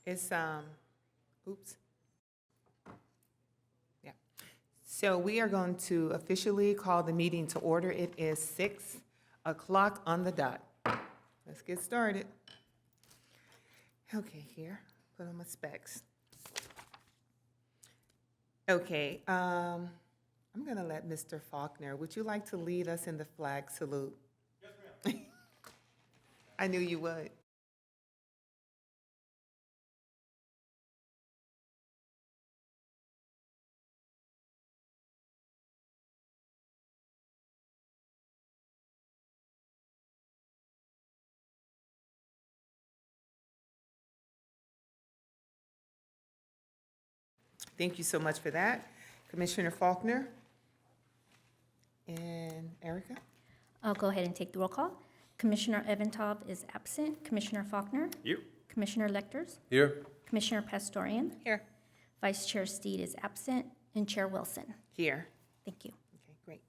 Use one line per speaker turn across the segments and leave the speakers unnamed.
It's, oops. Yeah. So we are going to officially call the meeting to order. It is 6 o'clock on the dot. Let's get started. Okay, here, put on my specs. Okay, I'm gonna let Mr. Faulkner, would you like to lead us in the flag salute? Yes, ma'am. I knew you would. Thank you so much for that. Commissioner Faulkner and Erica?
I'll go ahead and take the roll call. Commissioner Evantov is absent. Commissioner Faulkner?
You.
Commissioner Lecters?
Here.
Commissioner Pastorian?
Here.
Vice Chair Steed is absent. And Chair Wilson?
Here.
Thank you.
Okay, great.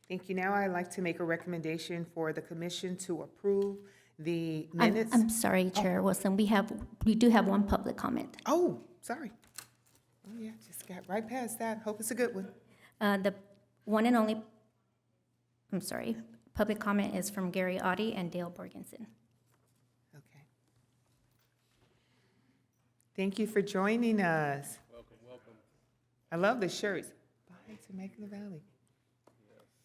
Thank you. Now I'd like to make a recommendation for the commission to approve the minutes.
I'm sorry, Chair Wilson. We do have one public comment.
Oh, sorry. Oh, yeah, just got right past that. Hope it's a good one.
The one and only, I'm sorry, public comment is from Gary Audie and Dale Borgensen.
Okay. Thank you for joining us.
Welcome, welcome.
I love the shirts. Bye, Temecula Valley.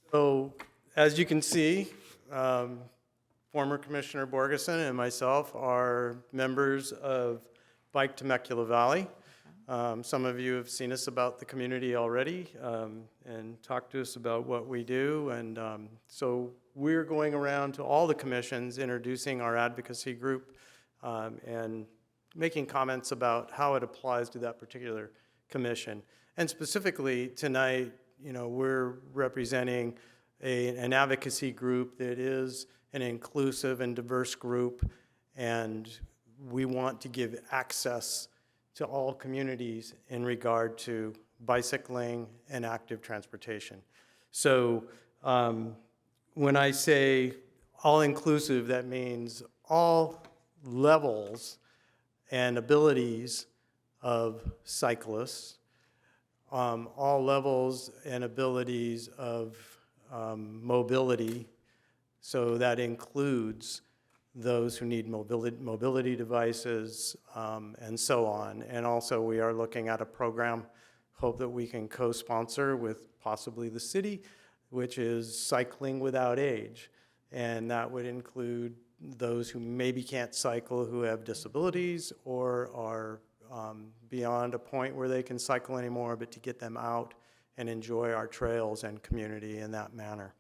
So, as you can see, former Commissioner Borgeson and myself are members of Bike Temecula Valley. Some of you have seen us about the community already and talked to us about what we do. And so we're going around to all the commissions, introducing our advocacy group and making comments about how it applies to that particular commission. And specifically tonight, you know, we're representing an advocacy group that is an inclusive and diverse group, and we want to give access to all communities in regard to bicycling and active transportation. So when I say all-inclusive, that means all levels and abilities of cyclists, all levels and abilities of mobility. So that includes those who need mobility devices, and so on. And also we are looking at a program, hope that we can co-sponsor with possibly the city, which is Cycling Without Age. And that would include those who maybe can't cycle, who have disabilities or are beyond a point where they can cycle anymore, but to get them out and enjoy our trails and community in that manner.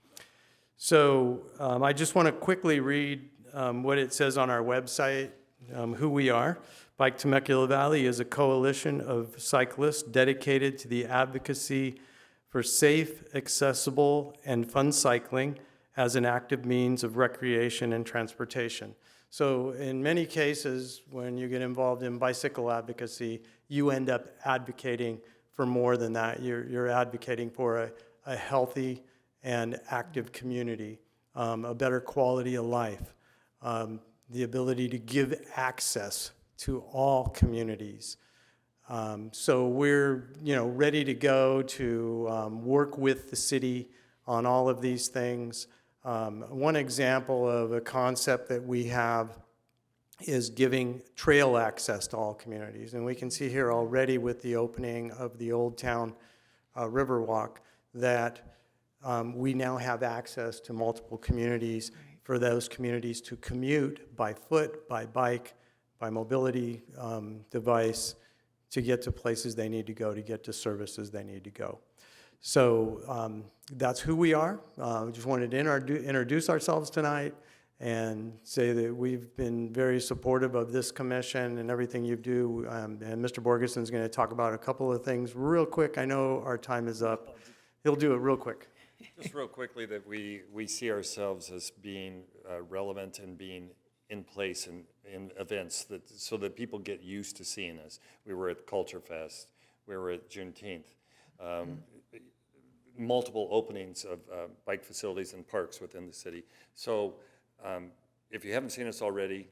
So I just want to quickly read what it says on our website, who we are. Bike Temecula Valley is a coalition of cyclists dedicated to the advocacy for safe, accessible, and fun cycling as an active means of recreation and transportation. So in many cases, when you get involved in bicycle advocacy, you end up advocating for more than that. You're advocating for a healthy and active community, a better quality of life. The ability to give access to all communities. So we're ready to go to work with the city on all of these things. One example of a concept that we have is giving trail access to all communities. And we can see here already with the opening of the Old Town Riverwalk that we now have access to multiple communities for those communities to commute by foot, by bike, by mobility device to get to places they need to go, to get to services they need to go. So that's who we are. We just wanted to introduce ourselves tonight and say that we've been very supportive of this commission and everything you do. And Mr. Borgeson's going to talk about a couple of things real quick. I know our time is up. He'll do it real quick.
Just real quickly, that we see ourselves as being relevant and being in place in events so that people get used to seeing us. We were at Culture Fest. We were at Juneteenth. Multiple openings of bike facilities and parks within the city. So if you haven't seen us already,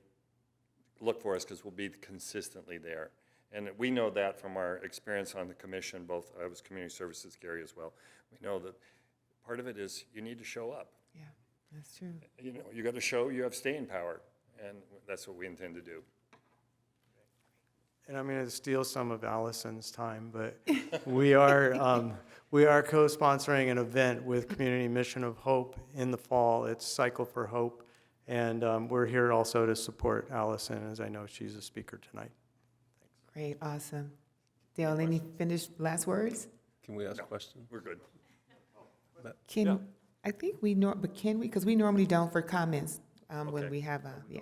look for us because we'll be consistently there. And we know that from our experience on the commission, both, I was community services, Gary as well. We know that part of it is you need to show up.
Yeah, that's true.
You know, you got to show you have staying power, and that's what we intend to do.
And I'm going to steal some of Allison's time, but we are co-sponsoring an event with Community Mission of Hope in the fall. It's Cycle for Hope, and we're here also to support Allison, as I know she's a speaker tonight.
Great, awesome. Dale, any finished last words?
Can we ask a question?
We're good.
Can, I think but can we, because we normally don't for comments when we have, yeah.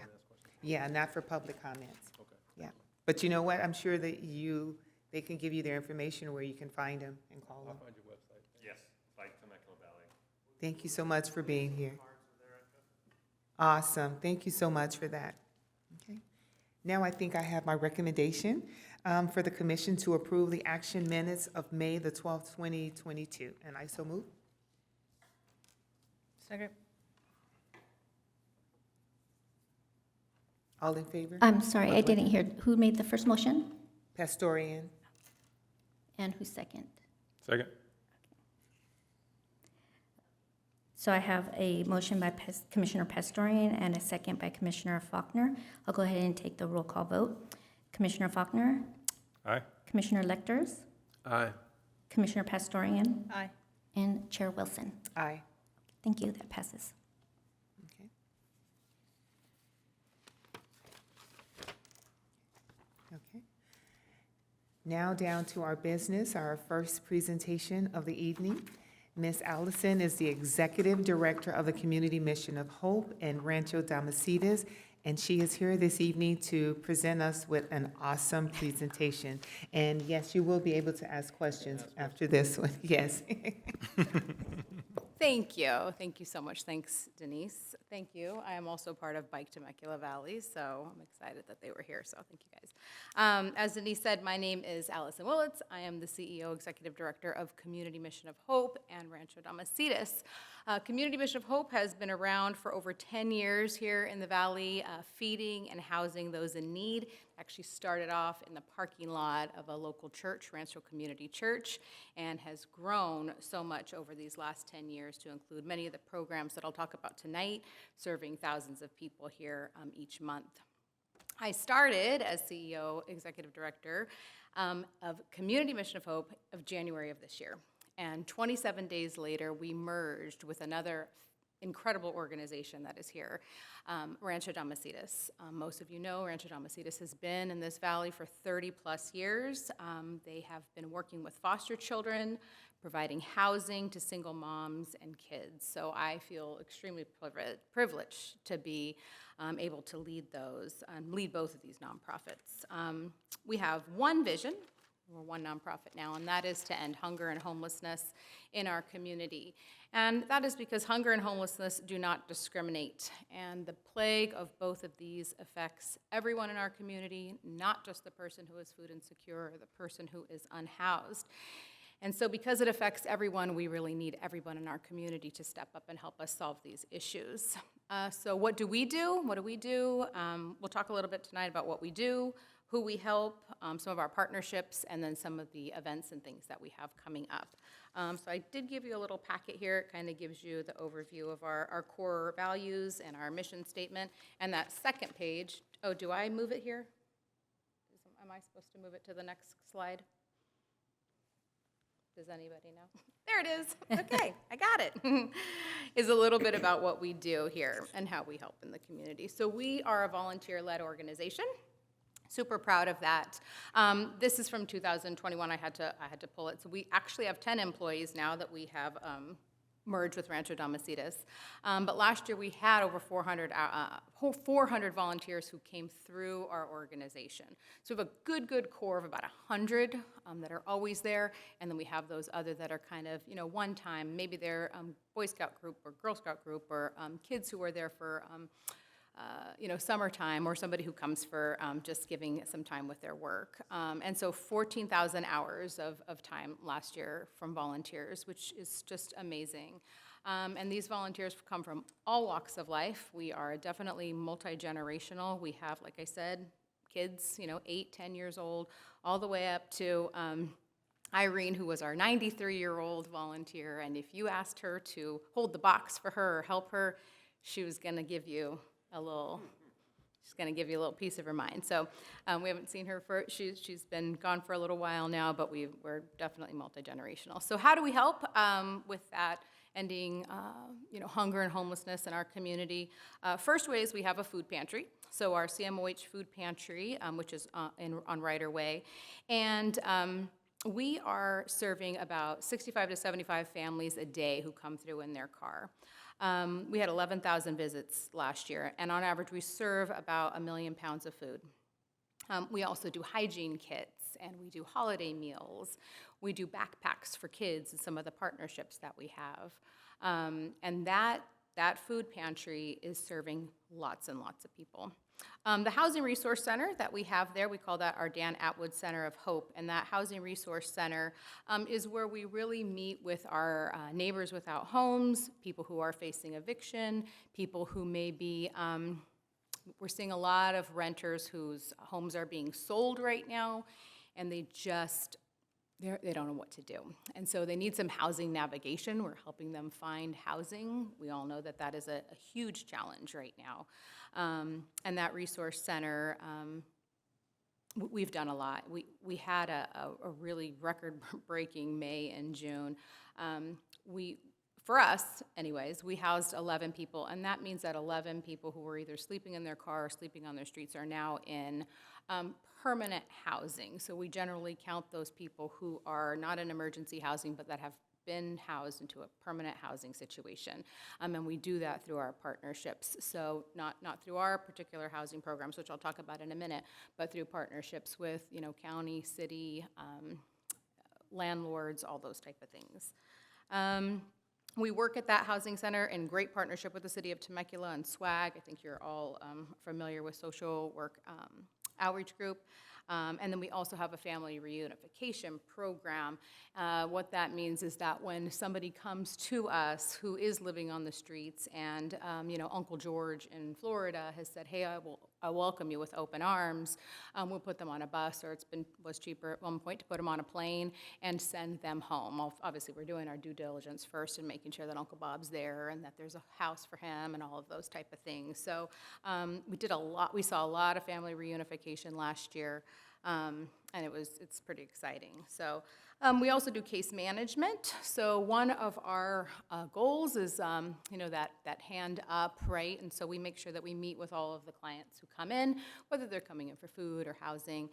Yeah, not for public comments.
Okay.
Yeah, but you know what? I'm sure that they can give you their information where you can find them and call them.
Find your website.
Yes, like Temecula Valley.
Thank you so much for being here. Awesome, thank you so much for that. Okay. Now I think I have my recommendation for the commission to approve the action minutes of May the 12th, 2022. And I so move.
Second.
All in favor?
I'm sorry, I didn't hear. Who made the first motion?
Pastorian.
And who's second?
Second.
So I have a motion by Commissioner Pastorian and a second by Commissioner Faulkner. I'll go ahead and take the roll call vote. Commissioner Faulkner,
Aye.
Commissioner Lecters,
Aye.
Commissioner Pastorian,
Aye.
and Chair Wilson.
Aye.
Thank you, that passes.
Okay. Okay. Now down to our business, our first presentation of the evening. Ms. Allison is the Executive Director of the Community Mission of Hope in Rancho Domestitis, and she is here this evening to present us with an awesome presentation. And yes, you will be able to ask questions after this one, yes.
Thank you. Thank you so much. Thanks, Denise. Thank you. I am also part of Bike Temecula Valley, so I'm excited that they were here, so thank you guys. As Denise said, my name is Allison Willits. I am the CEO, Executive Director of Community Mission of Hope and Rancho Domestitis. Community Mission of Hope has been around for over 10 years here in the Valley, feeding and housing those in need. Actually started off in the parking lot of a local church, Rancho Community Church, and has grown so much over these last 10 years to include many of the programs that I'll talk about tonight, serving thousands of people here each month. I started as CEO, Executive Director of Community Mission of Hope of January of this year. And 27 days later, we merged with another incredible organization that is here, Rancho Domestitis. Most of you know Rancho Domestitis has been in this valley for 30-plus years. They have been working with foster children, providing housing to single moms and kids. So I feel extremely privileged to be able to lead both of these nonprofits. We have one vision. We're one nonprofit now, and that is to end hunger and homelessness in our community. And that is because hunger and homelessness do not discriminate. And the plague of both of these affects everyone in our community, not just the person who is food insecure or the person who is unhoused. And so because it affects everyone, we really need everyone in our community to step up and help us solve these issues. So what do we do? What do we do? We'll talk a little bit tonight about what we do, who we help, some of our partnerships, and then some of the events and things that we have coming up. So I did give you a little packet here. It kind of gives you the overview of our core values and our mission statement. And that second page, oh, do I move it here? Am I supposed to move it to the next slide? Does anybody know? There it is. Okay, I got it. Is a little bit about what we do here and how we help in the community. So we are a volunteer-led organization. Super proud of that. This is from 2021. I had to pull it. So we actually have 10 employees now that we have merged with Rancho Domestitis. But last year we had over 400 volunteers who came through our organization. So we have a good core of about 100 that are always there, and then we have those other that are kind of, one time. Maybe they're Boy Scout group or Girl Scout group or kids who are there for summertime, or somebody who comes for just giving some time with their work. And so 14,000 hours of time last year from volunteers, which is just amazing. And these volunteers come from all walks of life. We are definitely multi-generational. We have, like I said, kids, 8, 10 years old, all the way up to Irene, who was our 93-year-old volunteer. And if you asked her to hold the box for her or help her, she was going to give you a little piece of her mind. So we haven't seen her she's been gone for a little while now, but we're definitely multi-generational. So how do we help with that, ending hunger and homelessness in our community? First way is we have a food pantry. So our CMOH food pantry, which is on Ryder Way. And we are serving about 65 to 75 families a day who come through in their car. We had 11,000 visits last year, and on average, we serve about 1 million pounds of food. We also do hygiene kits, and we do holiday meals. We do backpacks for kids and some of the partnerships that we have. And that food pantry is serving lots and lots of people. The Housing Resource Center that we have there, we call that our Dan Atwood Center of Hope, and that Housing Resource Center is where we really meet with our neighbors without homes, people who are facing eviction, people who may be, we're seeing a lot of renters whose homes are being sold right now, and they don't know what to do. And so they need some housing navigation. We're helping them find housing. We all know that that is a huge challenge right now. And that resource center, we've done a lot. We had a really record-breaking May and June. For us, anyways, we housed 11 people, and that means that 11 people who were either sleeping in their car or sleeping on their streets are now in permanent housing. So we generally count those people who are not in emergency housing, but that have been housed into a permanent housing situation. And we do that through our partnerships. So not through our particular housing programs, which I'll talk about in a minute, but through partnerships with, county, city, landlords, all those type of things. We work at that housing center in great partnership with the city of Temecula and SWAG. I think you're all familiar with social work outreach group. And then we also have a family reunification program. What that means is that when somebody comes to us who is living on the streets and, Uncle George in Florida has said, hey, I welcome you with open arms, we'll put them on a bus, or was cheaper at one point to put them on a plane and send them home. Obviously, we're doing our due diligence first and making sure that Uncle Bob's there and that there's a house for him and all of those type of things. So we saw a lot of family reunification last year. And it's pretty exciting. So we also do case management. So one of our goals is, that hand up, right? And so we make sure that we meet with all of the clients who come in, whether they're coming in for food or housing.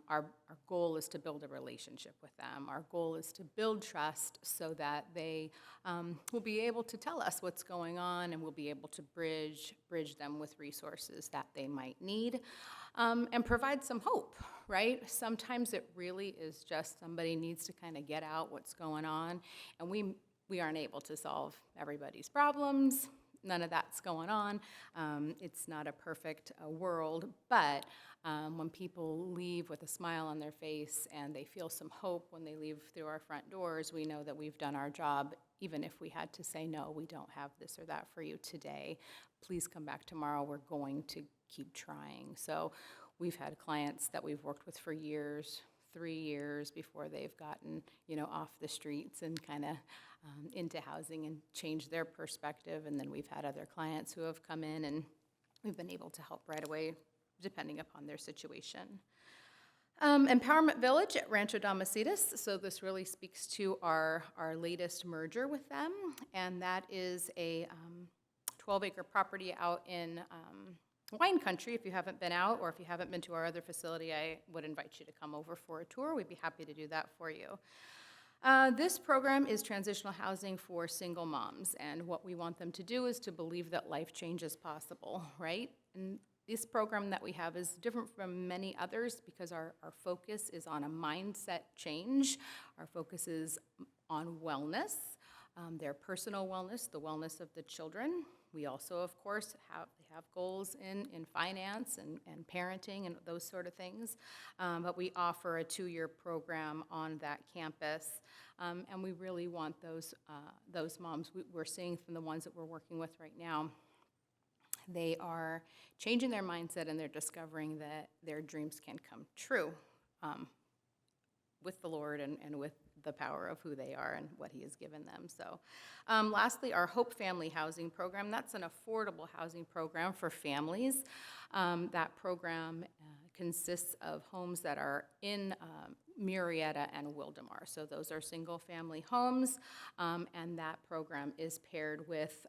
Our goal is to build a relationship with them. Our goal is to build trust so that they will be able to tell us what's going on, and we'll be able to bridge them with resources that they might need. And provide some hope, right? Sometimes it really is just somebody needs to kind of get out what's going on, and we aren't able to solve everybody's problems. None of that's going on. It's not a perfect world, but when people leave with a smile on their face and they feel some hope when they leave through our front doors, we know that we've done our job, even if we had to say, no, we don't have this or that for you today. Please come back tomorrow. We're going to keep trying. So we've had clients that we've worked with for years, 3 years before they've gotten, off the streets and kind of into housing and changed their perspective. And then we've had other clients who have come in and we've been able to help right away, depending upon their situation. Empowerment Village at Rancho Domestitis. So this really speaks to our latest merger with them, and that is a 12-acre property out in wine country. If you haven't been out, or if you haven't been to our other facility, I would invite you to come over for a tour. We'd be happy to do that for you. This program is transitional housing for single moms, and what we want them to do is to believe that life change is possible, right? And this program that we have is different from many others because our focus is on a mindset change. Our focus is on wellness, their personal wellness, the wellness of the children. We also, of course, have goals in finance and parenting and those sort of things. But we offer a 2-year program on that campus, and we really want those moms. We're seeing from the ones that we're working with right now, they are changing their mindset and they're discovering that their dreams can come true with the Lord and with the power of who they are and what He has given them. So lastly, our Hope Family Housing Program. That's an affordable housing program for families. That program consists of homes that are in Murrieta and Wildemar. So those are single-family homes, and that program is paired with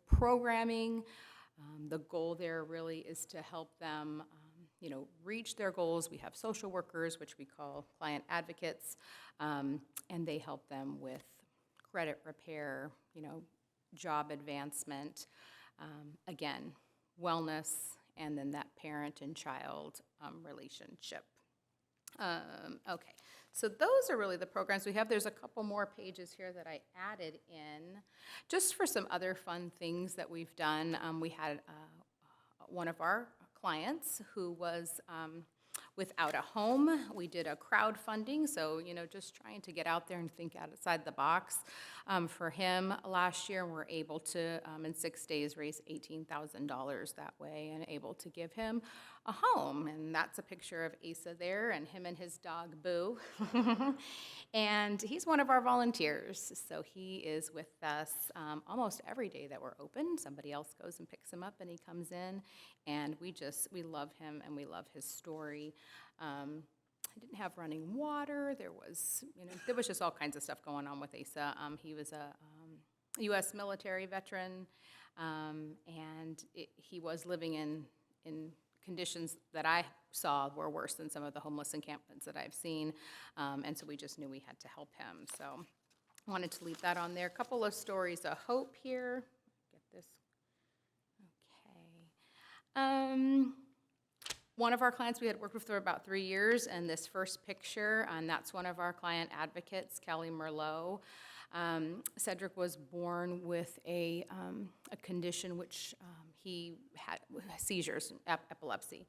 programming. The goal there really is to help them reach their goals. We have social workers, which we call client advocates, and they help them with credit repair, job advancement, again, wellness, and then that parent and child relationship. Okay, so those are really the programs we have. There's a couple more pages here that I added in just for some other fun things that we've done. We had one of our clients who was without a home. We did a crowdfunding, so just trying to get out there and think outside the box for him last year. And we're able to, in 6 days, raise $18,000 that way and able to give him a home. And that's a picture of Asa there and him and his dog, Boo. And he's one of our volunteers, so he is with us almost every day that we're open. Somebody else goes and picks him up and he comes in, and we love him and we love his story. I didn't have running water. There was just all kinds of stuff going on with Asa. He was a U.S. military veteran, and he was living in conditions that I saw were worse than some of the homeless encampments that I've seen, and so we just knew we had to help him. So I wanted to leave that on there. A couple of stories of hope here. Get this. Okay. One of our clients we had worked with for about 3 years, and this first picture, and that's one of our client advocates, Kelly Merlot. Cedric was born with a condition which he had seizures, epilepsy.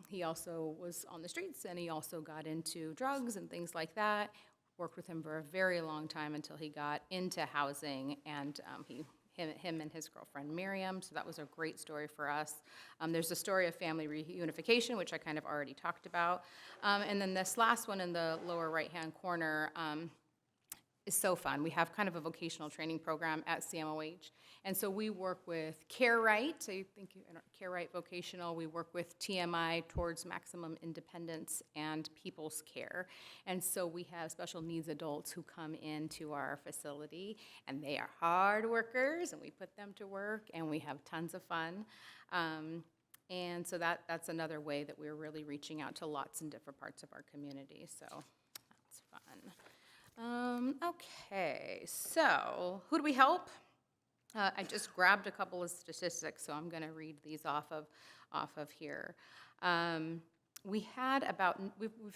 He also was on the streets, and he also got into drugs and things like that. Worked with him for a very long time until he got into housing, and him and his girlfriend Miriam, so that was a great story for us. There's a story of family reunification, which I kind of already talked about. And then this last one in the lower right-hand corner is so fun. We have kind of a vocational training program at CMOH, and so we work with Care Right, I think Care Right Vocational. We work with TMI, Towards Maximum Independence, and People's Care. And so we have special needs adults who come into our facility, and they are hard workers, and we put them to work, and we have tons of fun. And so that's another way that we're really reaching out to lots and different parts of our community, so that's fun. Okay, so who do we help? I just grabbed a couple of statistics, so I'm going to read these off of here. We've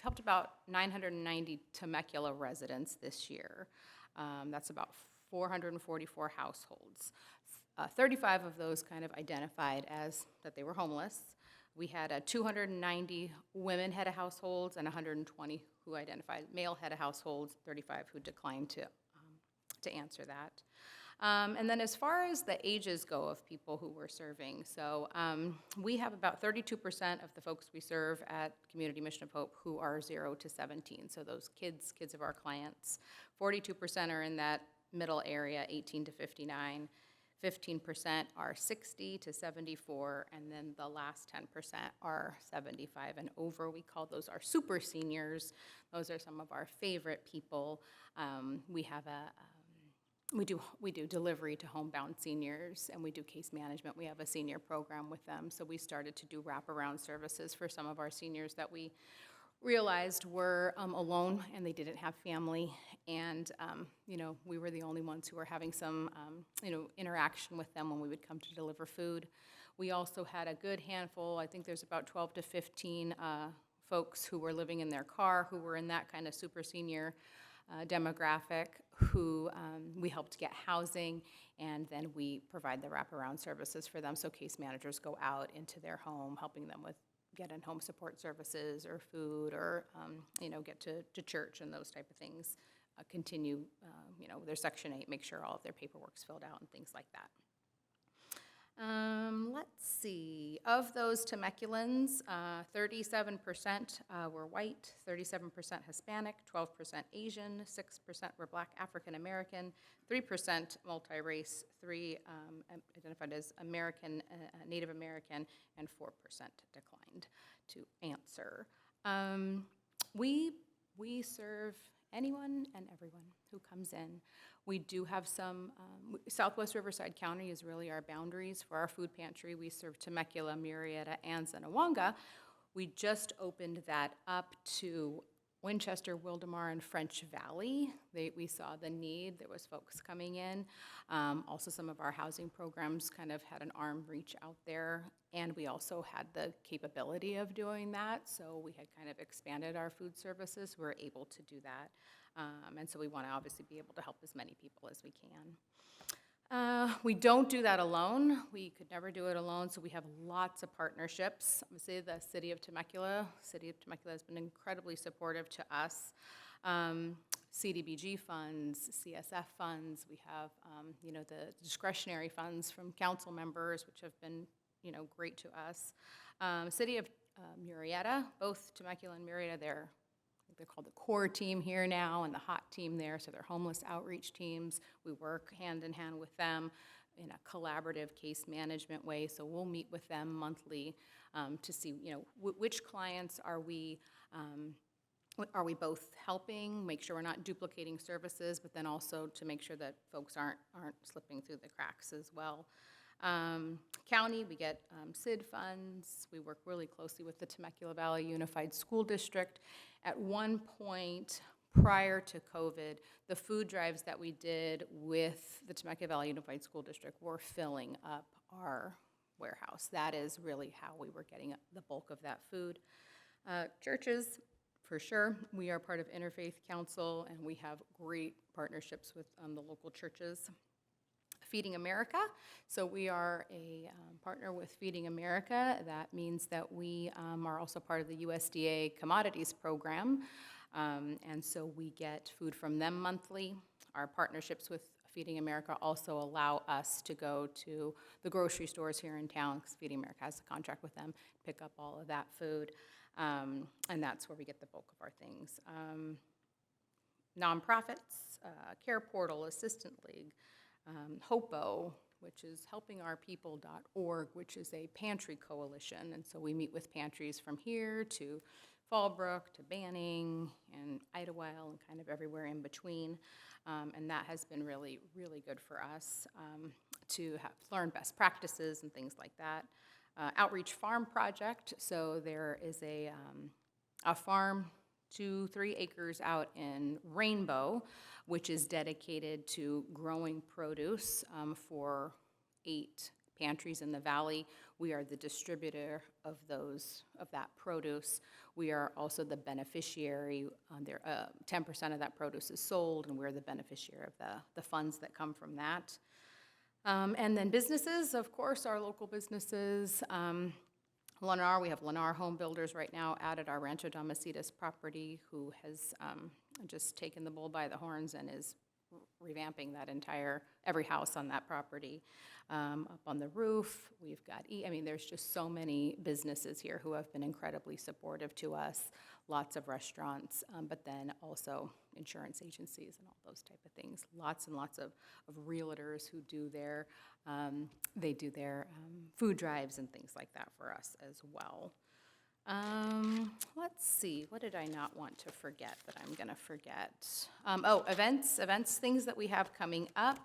helped about 990 Temecula residents this year. That's about 444 households. 35 of those kind of identified as that they were homeless. We had 290 women head of households and 120 who identified male head of households, 35 who declined to answer that. And then as far as the ages go of people who we're serving, so we have about 32% of the folks we serve at Community Mission of Hope who are 0 to 17, so those kids of our clients. 42% are in that middle area, 18 to 59. 15% are 60 to 74, and then the last 10% are 75 and over. We call those our super seniors. Those are some of our favorite people. We have we do delivery to homebound seniors, and we do case management. We have a senior program with them, so we started to do wraparound services for some of our seniors that we realized were alone and they didn't have family, and we were the only ones who were having some interaction with them when we would come to deliver food. We also had a good handful, I think there's about 12 to 15 folks who were living in their car who were in that kind of super senior demographic who we helped get housing, and then we provide the wraparound services for them. So case managers go out into their home, helping them with get-in home support services or food or, get to church and those type of things. Continue, their Section 8, make sure all of their paperwork's filled out and things like that. Let's see, of those Temeculans, 37% were white, 37% Hispanic, 12% Asian, 6% were Black African American, 3% multi-race, 3 identified as American, Native American, and 4% declined to answer. We serve anyone and everyone who comes in. We do have some, Southwest Riverside County is really our boundaries for our food pantry. We serve Temecula, Murrieta, and Zenawanga. We just opened that up to Winchester, Wildomar, and French Valley. We saw the need. There was folks coming in. Also, some of our housing programs kind of had an arm reach out there, and we also had the capability of doing that, so we had kind of expanded our food services. We're able to do that, and so we want to obviously be able to help as many people as we can. We don't do that alone. We could never do it alone, so we have lots of partnerships. Obviously, the City of Temecula has been incredibly supportive to us. CDBG funds, CSF funds, we have, the discretionary funds from council members, which have been, great to us. City of Murrieta, both Temecula and Murrieta, they're called the core team here now and the hot team there, so they're homeless outreach teams. We work hand in hand with them in a collaborative case management way, so we'll meet with them monthly to see, which clients are we both helping, make sure we're not duplicating services, but then also to make sure that folks aren't slipping through the cracks as well. County, we get SID funds. We work really closely with the Temecula Valley Unified School District. At one point, prior to COVID, the food drives that we did with the Temecula Valley Unified School District were filling up our warehouse. That is really how we were getting the bulk of that food. Churches, for sure. We are part of Interfaith Council, and we have great partnerships with the local churches. Feeding America. So we are a partner with Feeding America. That means that we are also part of the USDA commodities program. And so we get food from them monthly. Our partnerships with Feeding America also allow us to go to the grocery stores here in town, because Feeding America has a contract with them, pick up all of that food. And that's where we get the bulk of our things. Nonprofits, Care Portal, Assistant League, HOPO, which is helpingourpeople.org, which is a pantry coalition. And so we meet with pantries from here to Fallbrook to Banning and Idlewild and kind of everywhere in between. And that has been really, really good for us to learn best practices and things like that. Outreach Farm Project. So there is a farm 2-3 acres out in Rainbow, which is dedicated to growing produce for 8 pantries in the valley. We are the distributor of that produce. We are also the beneficiary. 10% of that produce is sold, and we're the beneficiary of the funds that come from that. And then businesses, of course, our local businesses. Lennar, we have Lennar Home Builders right now out at our Rancho Domestitis property, who has just taken the bull by the horns and is revamping that every house on that property. Up on the roof, we've got, there's just so many businesses here who have been incredibly supportive to us, lots of restaurants, but then also insurance agencies and all those type of things. Lots and lots of realtors who do their food drives and things like that for us as well. Let's see, what did I not want to forget that I'm gonna forget? Events, things that we have coming up.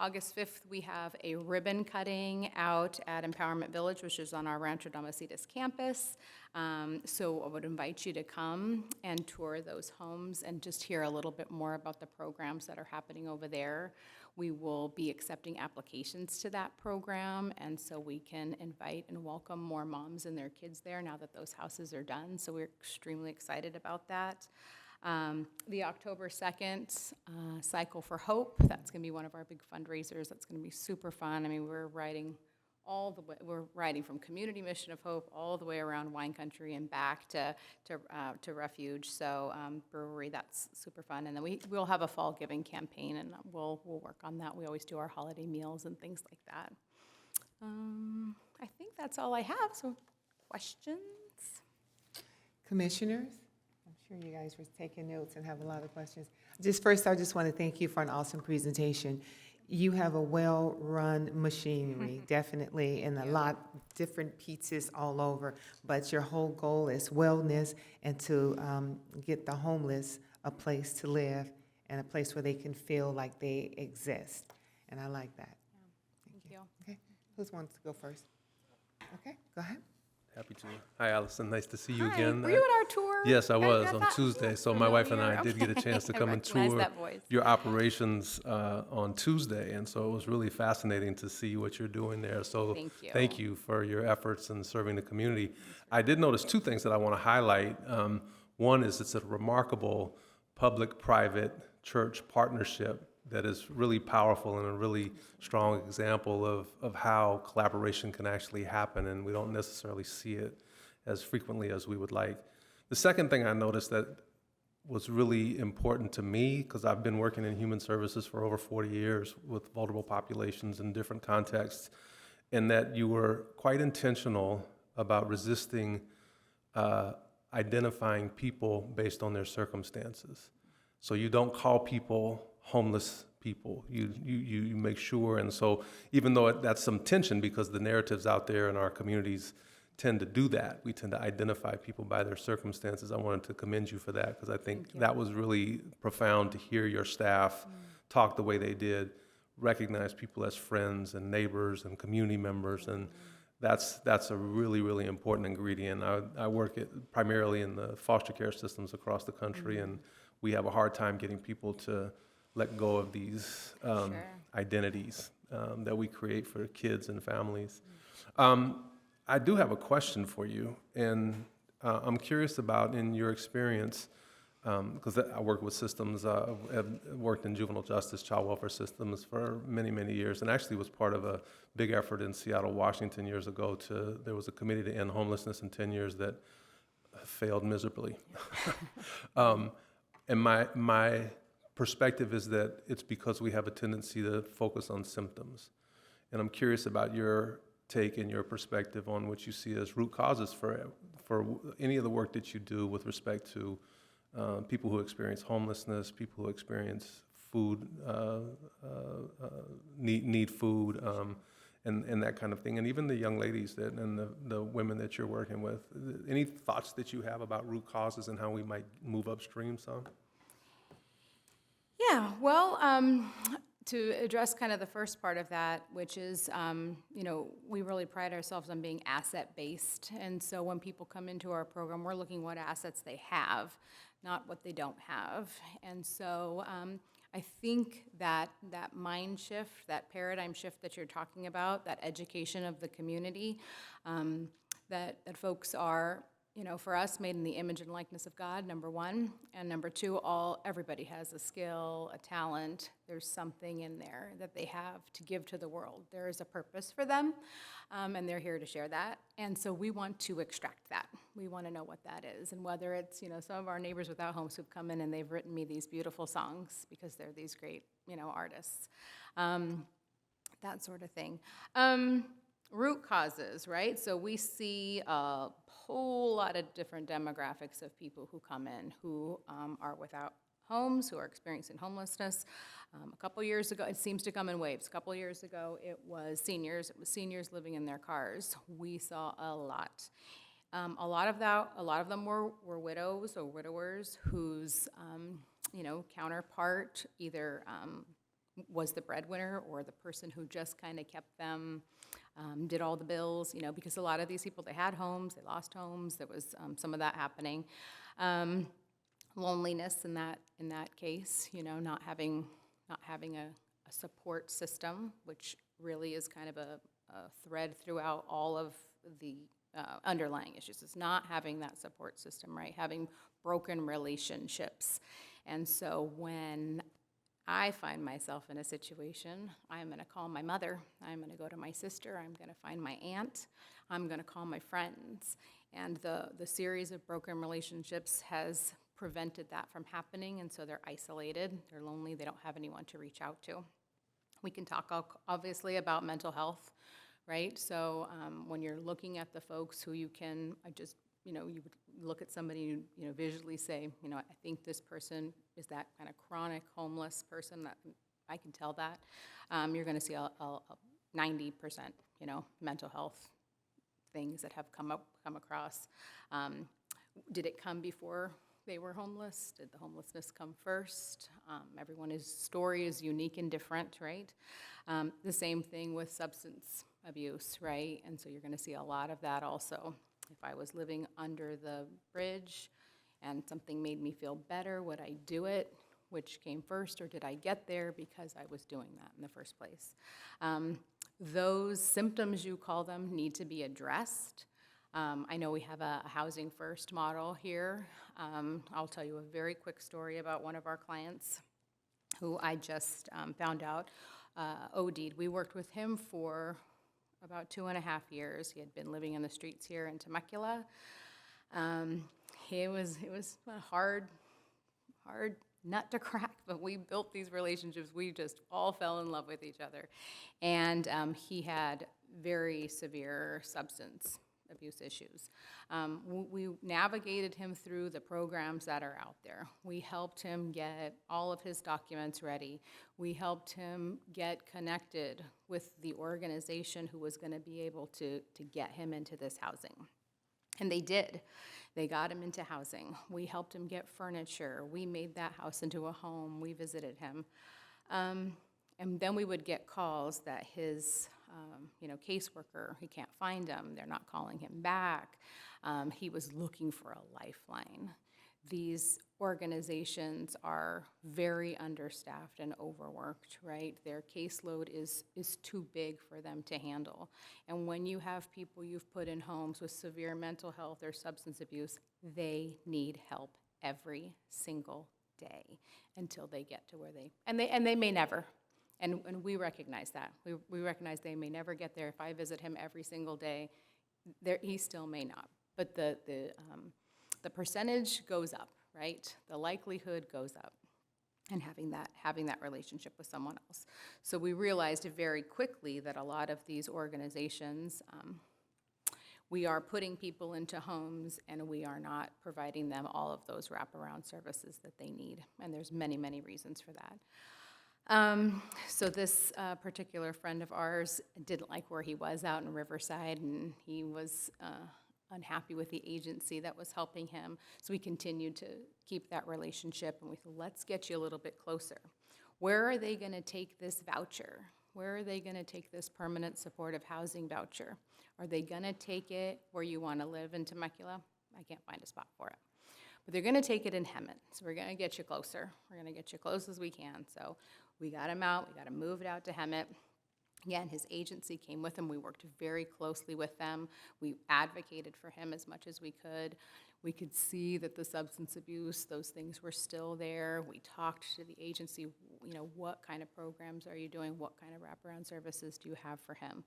August 5th, we have a ribbon cutting out at Empowerment Village, which is on our Rancho Domestitis campus. So I would invite you to come and tour those homes and just hear a little bit more about the programs that are happening over there. We will be accepting applications to that program, and so we can invite and welcome more moms and their kids there now that those houses are done. So we're extremely excited about that. The October 2nd Cycle for Hope, that's going to be one of our big fundraisers. That's going to be super fun. I mean, we're riding from Community Mission of Hope all the way around wine country and back to Refuge. So brewery, that's super fun. And then we'll have a fall giving campaign, and we'll work on that. We always do our holiday meals and things like that. I think that's all I have. So questions?
Commissioners, I'm sure you guys were taking notes and have a lot of questions. First, I just want to thank you for an awesome presentation. You have a well-run machinery, definitely, and a lot different pieces all over, but your whole goal is wellness and to get the homeless a place to live and a place where they can feel like they exist, and I like that.
Thank you.
Okay, who wants to go first? Okay, go ahead.
Happy to. Hi, Allison. Nice to see you
Hi,
again.
were you at our tour?
Yes, I was
got
on
that
Tuesday. So my wife and I did get a chance to
I
come and
recognize
tour
that voice.
your operations on Tuesday. And so it was really fascinating to see what you're doing there. So
Thank you.
thank you for your efforts in serving the community. I did notice two things that I want to highlight. One is it's a remarkable public-private church partnership that is really powerful and a really strong example of how collaboration can actually happen, and we don't necessarily see it as frequently as we would like. The second thing I noticed that was really important to me, because I've been working in human services for over 40 years with vulnerable populations in different contexts, and that you were quite intentional about resisting identifying people based on their circumstances. So you don't call people homeless people. You make sure, and so even though that's some tension because the narratives out there in our communities tend to do that, we tend to identify people by their circumstances. I wanted to commend you for that because I think that was really profound to hear your staff talk the way they did, recognize people as friends and neighbors and community members, and that's a really, really important ingredient. I work primarily in the foster care systems across the country, and we have a hard time getting people to let go of these identities that we create for kids and families. I do have a question for you, and I'm curious about, in your experience, because I work with systems, I've worked in juvenile justice, child welfare systems for many, many years, and actually was part of a big effort in Seattle, Washington years ago. There was a committee to end homelessness in 10 years that failed miserably. And my perspective is that it's because we have a tendency to focus on symptoms. And I'm curious about your take and your perspective on what you see as root causes for any of the work that you do with respect to people who experience homelessness, people who experience food, need food, and that kind of thing, and even the young ladies and the women that you're working with. Any thoughts that you have about root causes and how we might move upstream some?
Yeah, well, to address kind of the first part of that, which is, we really pride ourselves on being asset-based. And so when people come into our program, we're looking what assets they have, not what they don't have. And so I think that mind shift, that paradigm shift that you're talking about, that education of the community, that folks are, for us, made in the image and likeness of God, number one. And number two, everybody has a skill, a talent. There's something in there that they have to give to the world. There is a purpose for them, and they're here to share that. And so we want to extract that. We want to know what that is. And whether it's, some of our neighbors without homes who've come in and they've written me these beautiful songs because they're these great, artists, that sort of thing. Root causes, right? So we see a whole lot of different demographics of people who come in who are without homes, who are experiencing homelessness. A couple years ago, it seems to come in waves. A couple years ago, it was seniors. It was seniors living in their cars. We saw a lot. A lot of them were widows or widowers whose counterpart either was the breadwinner or the person who just kind of kept them. Did all the bills, because a lot of these people, they had homes, they lost homes. There was some of that happening. Loneliness in that case, not having a support system, which really is kind of a thread throughout all of the underlying issues. It's not having that support system, right? Having broken relationships. And so when I find myself in a situation, I'm going to call my mother, I'm going to go to my sister, I'm going to find my aunt, I'm going to call my friends. And the series of broken relationships has prevented that from happening, and so they're isolated, they're lonely, they don't have anyone to reach out to. We can talk obviously about mental health, right? So when you're looking at the folks who you can, you would look at somebody, visually say, I think this person is that kind of chronic homeless person, that I can tell that. You're going to see a 90%, mental health things that have come across. Did it come before they were homeless? Did the homelessness come first? Everyone's story is unique and different, right? The same thing with substance abuse, right? And so you're going to see a lot of that also. If I was living under the bridge and something made me feel better, would I do it? Which came first, or did I get there because I was doing that in the first place? Those symptoms, you call them, need to be addressed. I know we have a housing first model here. I'll tell you a very quick story about one of our clients who I just found out OD'd. We worked with him for about 2.5 years. He had been living in the streets here in Temecula. It was a hard nut to crack, but we built these relationships. We just all fell in love with each other. And he had very severe substance abuse issues. We navigated him through the programs that are out there. We helped him get all of his documents ready. We helped him get connected with the organization who was going to be able to get him into this housing. And they did. They got him into housing. We helped him get furniture. We made that house into a home. We visited him. And then we would get calls that his caseworker, he can't find him, they're not calling him back. He was looking for a lifeline. These organizations are very understaffed and overworked, right? Their caseload is too big for them to handle. And when you have people you've put in homes with severe mental health or substance abuse, they need help every single day until they get to where they may never. And we recognize that. We recognize they may never get there. If I visit him every single day, he still may not. But the percentage goes up, right? The likelihood goes up, and having that relationship with someone else. So we realized very quickly that a lot of these organizations, we are putting people into homes, and we are not providing them all of those wraparound services that they need. And there's many, many reasons for that. So this particular friend of ours didn't like where he was out in Riverside, and he was unhappy with the agency that was helping him. So we continued to keep that relationship, and we thought, let's get you a little bit closer. Where are they going to take this voucher? Where are they going to take this permanent supportive housing voucher? Are they going to take it where you want to live in Temecula? I can't find a spot for it. But they're going to take it in Hemet, so we're going to get you closer. We're going to get you close as we can. So we got him out. We got him moved out to Hemet. Again, his agency came with him. We worked very closely with them. We advocated for him as much as we could. We could see that the substance abuse, those things were still there. We talked to the agency, what kind of programs are you doing? What kind of wraparound services do you have for him?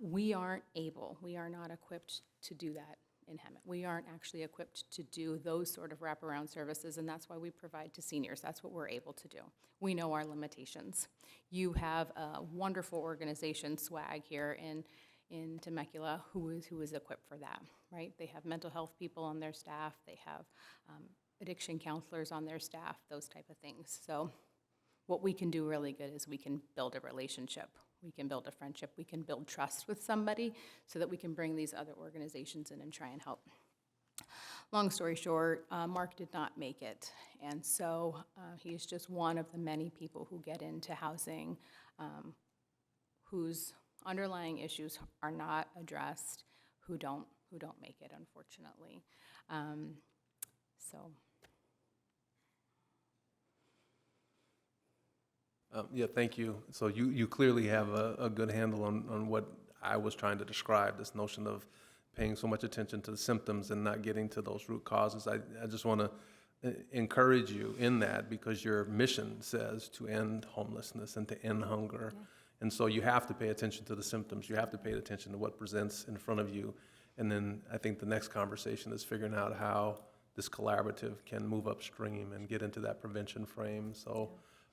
We are not equipped to do that in Hemet. We aren't actually equipped to do those sort of wraparound services, and that's why we provide to seniors. That's what we're able to do. We know our limitations. You have a wonderful organization, SWAG, here in Temecula, who is equipped for that, right? They have mental health people on their staff. They have addiction counselors on their staff, those type of things. So what we can do really good is we can build a relationship. We can build a friendship. We can build trust with somebody so that we can bring these other organizations in and try and help. Long story short, Mark did not make it. And so he's just one of the many people who get into housing whose underlying issues are not addressed, who don't make it, unfortunately.
Yeah, thank you. So you clearly have a good handle on what I was trying to describe, this notion of paying so much attention to the symptoms and not getting to those root causes. I just want to encourage you in that, because your mission says to end homelessness and to end hunger. And so you have to pay attention to the symptoms. You have to pay attention to what presents in front of you. And then I think the next conversation is figuring out how this collaborative can move upstream and get into that prevention frame. So,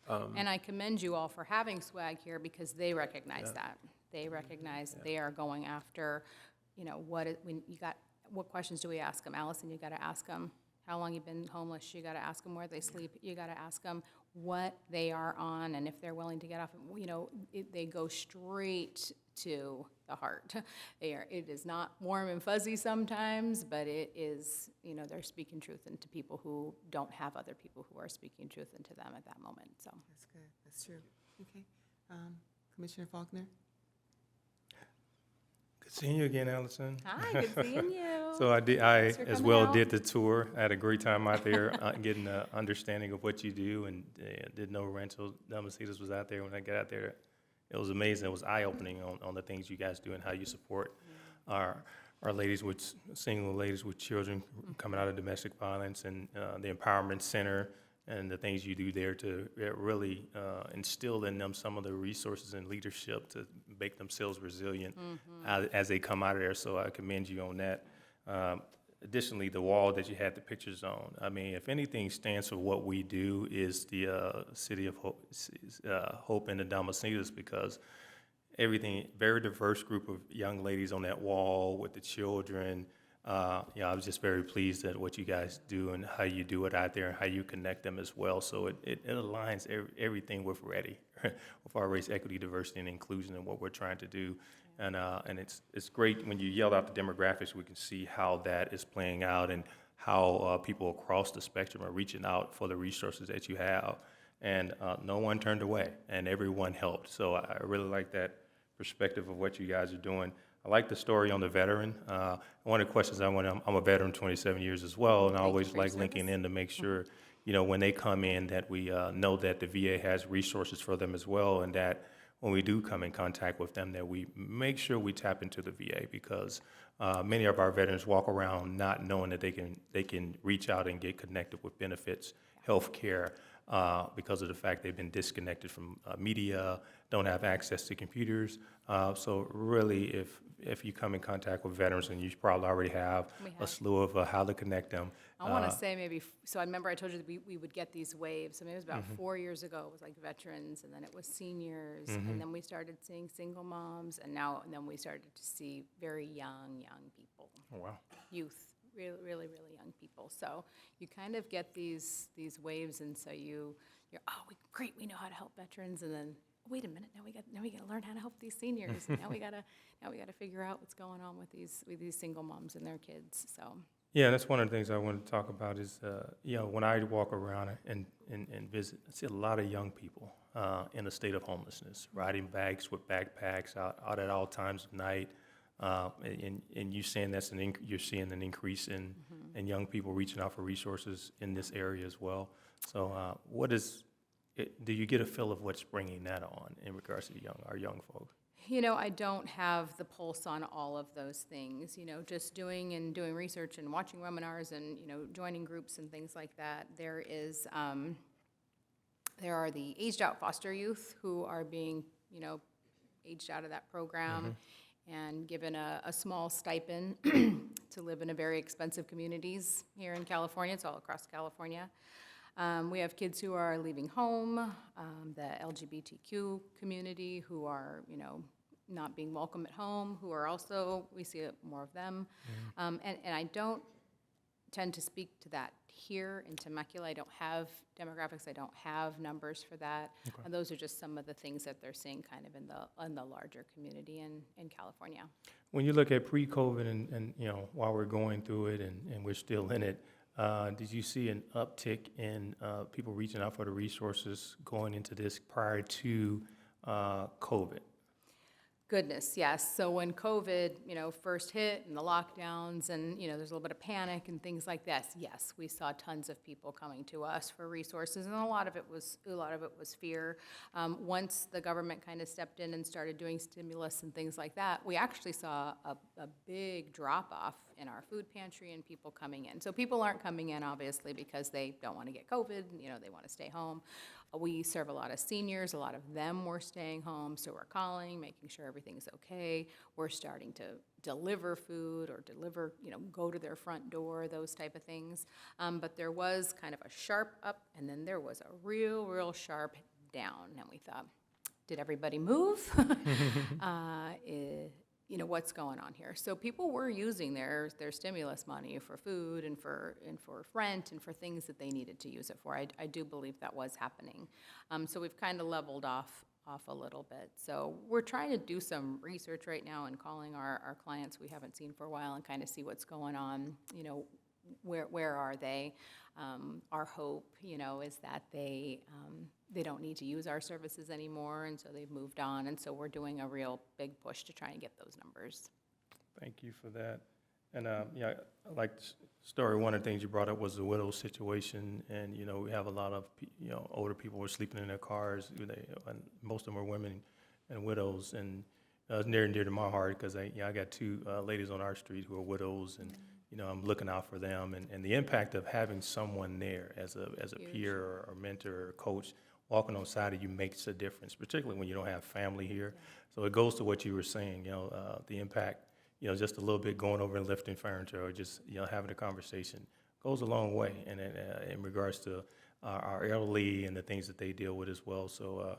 And I commend you all for having SWAG here because they recognize that. They recognize they are going after, what questions do we ask them? Allison, you got to ask them how long you've been homeless. You got to ask them where they sleep. You got to ask them what they are on and if they're willing to get off. They go straight to the heart. It is not warm and fuzzy sometimes, but it is, they're speaking truth into people who don't have other people who are speaking truth into them at that moment, so.
That's good. That's true. Okay. Commissioner Faulkner?
Good seeing you again, Allison.
Hi, good seeing you.
So I
Thanks for
as
coming
well
out.
did the tour. I had a great time out there, getting an understanding of what you do, and didn't know Rancho Domestitis was out there. When I got out there, it was amazing. It was eye-opening on the things you guys do and how you support our ladies with single ladies with children coming out of domestic violence, and the Empowerment Center and the things you do there to really instill in them some of the resources and leadership to make themselves resilient as they come out of there. So I commend you on that. Additionally, the wall that you had the pictures on, I mean, if anything stands for what we do, is the City of Hope in the Domestitis, because everything, very diverse group of young ladies on that wall with the children. I was just very pleased at what you guys do and how you do it out there and how you connect them as well. So it aligns everything with REDI, with our race, equity, diversity, and inclusion, and what we're trying to do. And it's great when you yell out the demographics, we can see how that is playing out and how people across the spectrum are reaching out for the resources that you have. And no one turned away, and everyone helped. So I really like that perspective of what you guys are doing. I like the story on the veteran. One of the questions I'm a veteran 27 years as well, and I
Thank you
always
for your
like linking
service.
in to make sure, when they come in, that we know that the VA has resources for them as well, and that when we do come in contact with them, that we make sure we tap into the VA, because many of our veterans walk around not knowing that they can reach out and get connected with benefits, health care, because of the fact they've been disconnected from media, don't have access to computers. So really, if you come in contact with veterans, and you probably already have
We
a
have.
slew of how to connect them.
I want to say maybe, so I remember I told you that we would get these waves. So maybe it was about 4 years ago, it was like veterans, and then it was seniors, and then we started seeing single moms, and then we started to see very young people,
Oh, wow.
youth, really, really, really young people. So you kind of get these waves, and so you're, great, we know how to help veterans, and then, wait a minute, now we got to learn how to help these seniors, and now we got to figure out what's going on with these single moms and their kids, so.
Yeah, that's one of the things I want to talk about is, when I walk around and visit, I see a lot of young people in a state of homelessness, riding bags with backpacks out at all times of night. And you're saying you're seeing an increase in young people reaching out for resources in this area as well. So do you get a feel of what's bringing that on in regards to our young folk?
I don't have the pulse on all of those things, just doing research and watching webinars and, joining groups and things like that. There are the aged out foster youth who are being, aged out of that program and given a small stipend to live in a very expensive communities here in California. It's all across California. We have kids who are leaving home, the LGBTQ community who are, not being welcome at home, who are also, we see more of them. And I don't tend to speak to that here in Temecula. I don't have demographics, I don't have numbers for that.
Okay.
And those are just some of the things that they're seeing kind of in the larger community in California.
When you look at pre-COVID and while we're going through it and we're still in it, did you see an uptick in people reaching out for the resources going into this prior to COVID?
Goodness, yes. So when COVID, first hit and the lockdowns and, there's a little bit of panic and things like this, yes, we saw tons of people coming to us for resources, and a lot of it was fear. Once the government kind of stepped in and started doing stimulus and things like that, we actually saw a big drop-off in our food pantry and people coming in. So people aren't coming in, obviously, because they don't want to get COVID, they want to stay home. We serve a lot of seniors. A lot of them were staying home, so we're calling, making sure everything's okay. We're starting to deliver food or go to their front door, those type of things. But there was kind of a sharp up, and then there was a real sharp down. And we thought, did everybody move? What's going on here? So people were using their stimulus money for food and for rent and for things that they needed to use it for. I do believe that was happening. So we've kind of leveled off a little bit. So we're trying to do some research right now and calling our clients we haven't seen for a while and kind of see what's going on. Where are they? Our hope, is that they don't need to use our services anymore, and so they've moved on, and so we're doing a real big push to try and get those numbers.
Thank you for that. And, I like the story, one of the things you brought up was the widow situation, and, we have a lot of, older people who are sleeping in their cars, and most of them are women and widows, and it's near and dear to my heart, because I got two ladies on our street who are widows, and I'm looking out for them, and the impact of having someone there as a
Huge.
peer or mentor or coach walking on side of you makes a difference, particularly when you don't have family here. Yeah. So it goes to what you were saying, the impact, just a little bit going over and lifting furniture or just, having a conversation goes a long way in regards to our elderly and the things that they deal with as well. So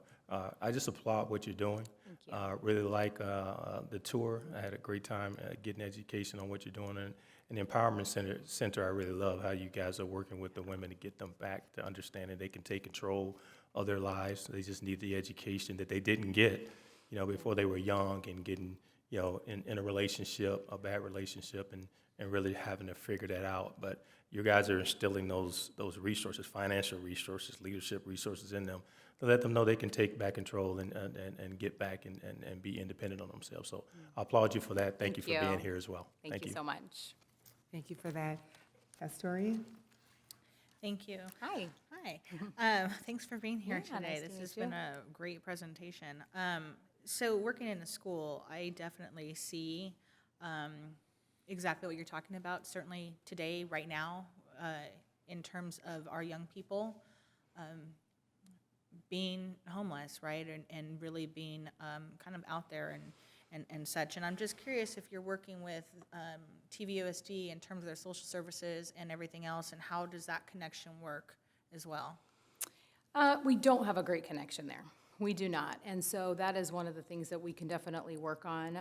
I just applaud what you're doing.
Thank you.
Really like the tour. I had a great time getting education on what you're doing. And the Empowerment Center, I really love how you guys are working with the women to get them back to understanding they can take control of their lives. They just need the education that they didn't get, before they were young and getting, in a relationship, a bad relationship, and really having to figure that out. But you guys are instilling those resources, financial resources, leadership resources in them to let them know they can take back control and get back and be independent on themselves. So I applaud you for that. Thank you for being here as well.
Thank you so much.
Thank you for that. Pastoria?
Thank you.
Hi.
Hi. Thanks for being here
Yeah,
today.
nice to
This
meet
has
you.
been a great presentation. So working in a school, I definitely see exactly what you're talking about. Certainly today, right now, in terms of our young people being homeless, right, and really being kind of out there and such. And I'm just curious if you're working with TVUSD in terms of their social services and everything else, and how does that connection work as well?
We don't have a great connection there. We do not. And so that is one of the things that we can definitely work on.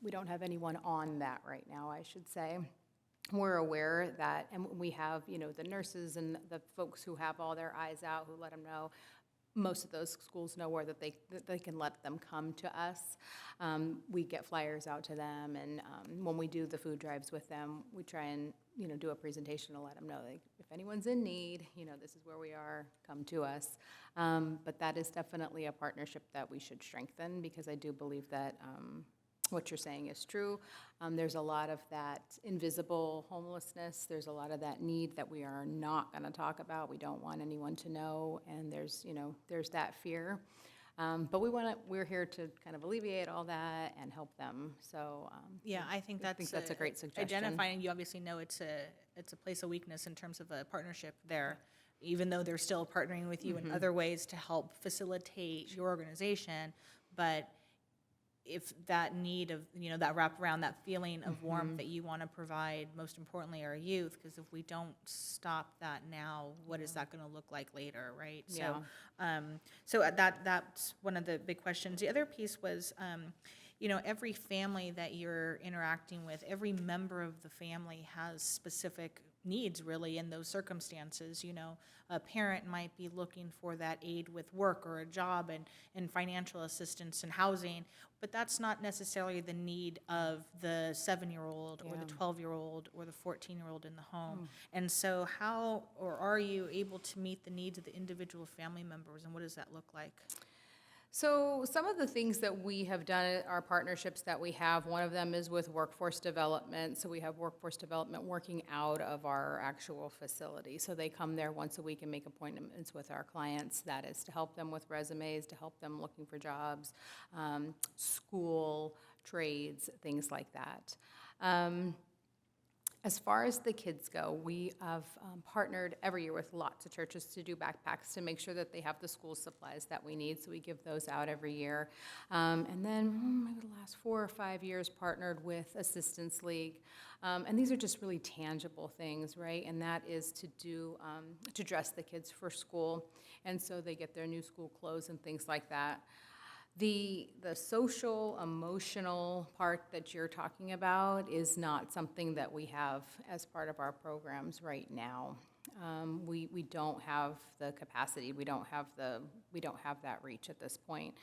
We don't have anyone on that right now, I should say. We're aware that, and we have, the nurses and the folks who have all their eyes out, who let them know. Most of those schools know where that they can let them come to us. We get flyers out to them, and when we do the food drives with them, we try and do a presentation to let them know, like, if anyone's in need, this is where we are. Come to us. But that is definitely a partnership that we should strengthen, because I do believe that what you're saying is true. There's a lot of that invisible homelessness. There's a lot of that need that we are not going to talk about. We don't want anyone to know, and there's that fear. But we're here to kind of alleviate all that and help them. So
Yeah, I think that's
a great suggestion.
Identifying, you obviously know it's a place of weakness in terms of a partnership there, even though they're still partnering with you in other ways to help facilitate your organization. But if that need of, that wraparound, that feeling of warmth that you want to provide, most importantly, our youth, because if we don't stop that now, what is that going to look like later, right?
Yeah.
So that's one of the big questions. The other piece was, every family that you're interacting with, every member of the family has specific needs, really, in those circumstances. A parent might be looking for that aid with work or a job and financial assistance and housing, but that's not necessarily the need of the 7-year-old or the 12-year-old or the 14-year-old in the home. And so how, or are you able to meet the needs of the individual family members, and what does that look like?
So some of the things that we have done, our partnerships that we have, one of them is with workforce development. So we have workforce development working out of our actual facility. So they come there once a week and make appointments with our clients. That is to help them with resumes, to help them looking for jobs, school, trades, things like that. As far as the kids go, we have partnered every year with lots of churches to do backpacks to make sure that they have the school supplies that we need, so we give those out every year. And then, maybe the last 4 or 5 years, partnered with Assistance League. And these are just really tangible things, right? And that is to do, to dress the kids for school, and so they get their new school clothes and things like that. The social, emotional part that you're talking about is not something that we have as part of our programs right now. We don't have the capacity, we don't have that reach at this point.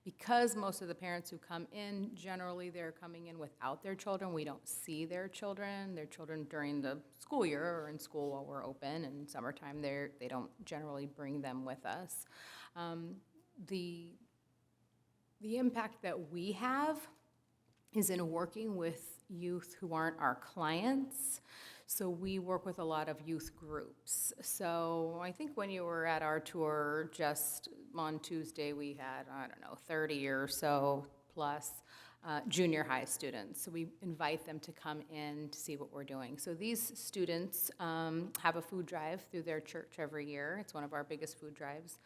Because most of the parents who come in, generally they're coming in without their children. We don't see their children during the school year or in school while we're open, and summertime they don't generally bring them with us. The impact that we have is in working with youth who aren't our clients. So we work with a lot of youth groups. So I think when you were at our tour just on Tuesday, we had, 30 or so plus junior high students. So we invite them to come in to see what we're doing. So these students have a food drive through their church every year. It's one of our biggest food drives.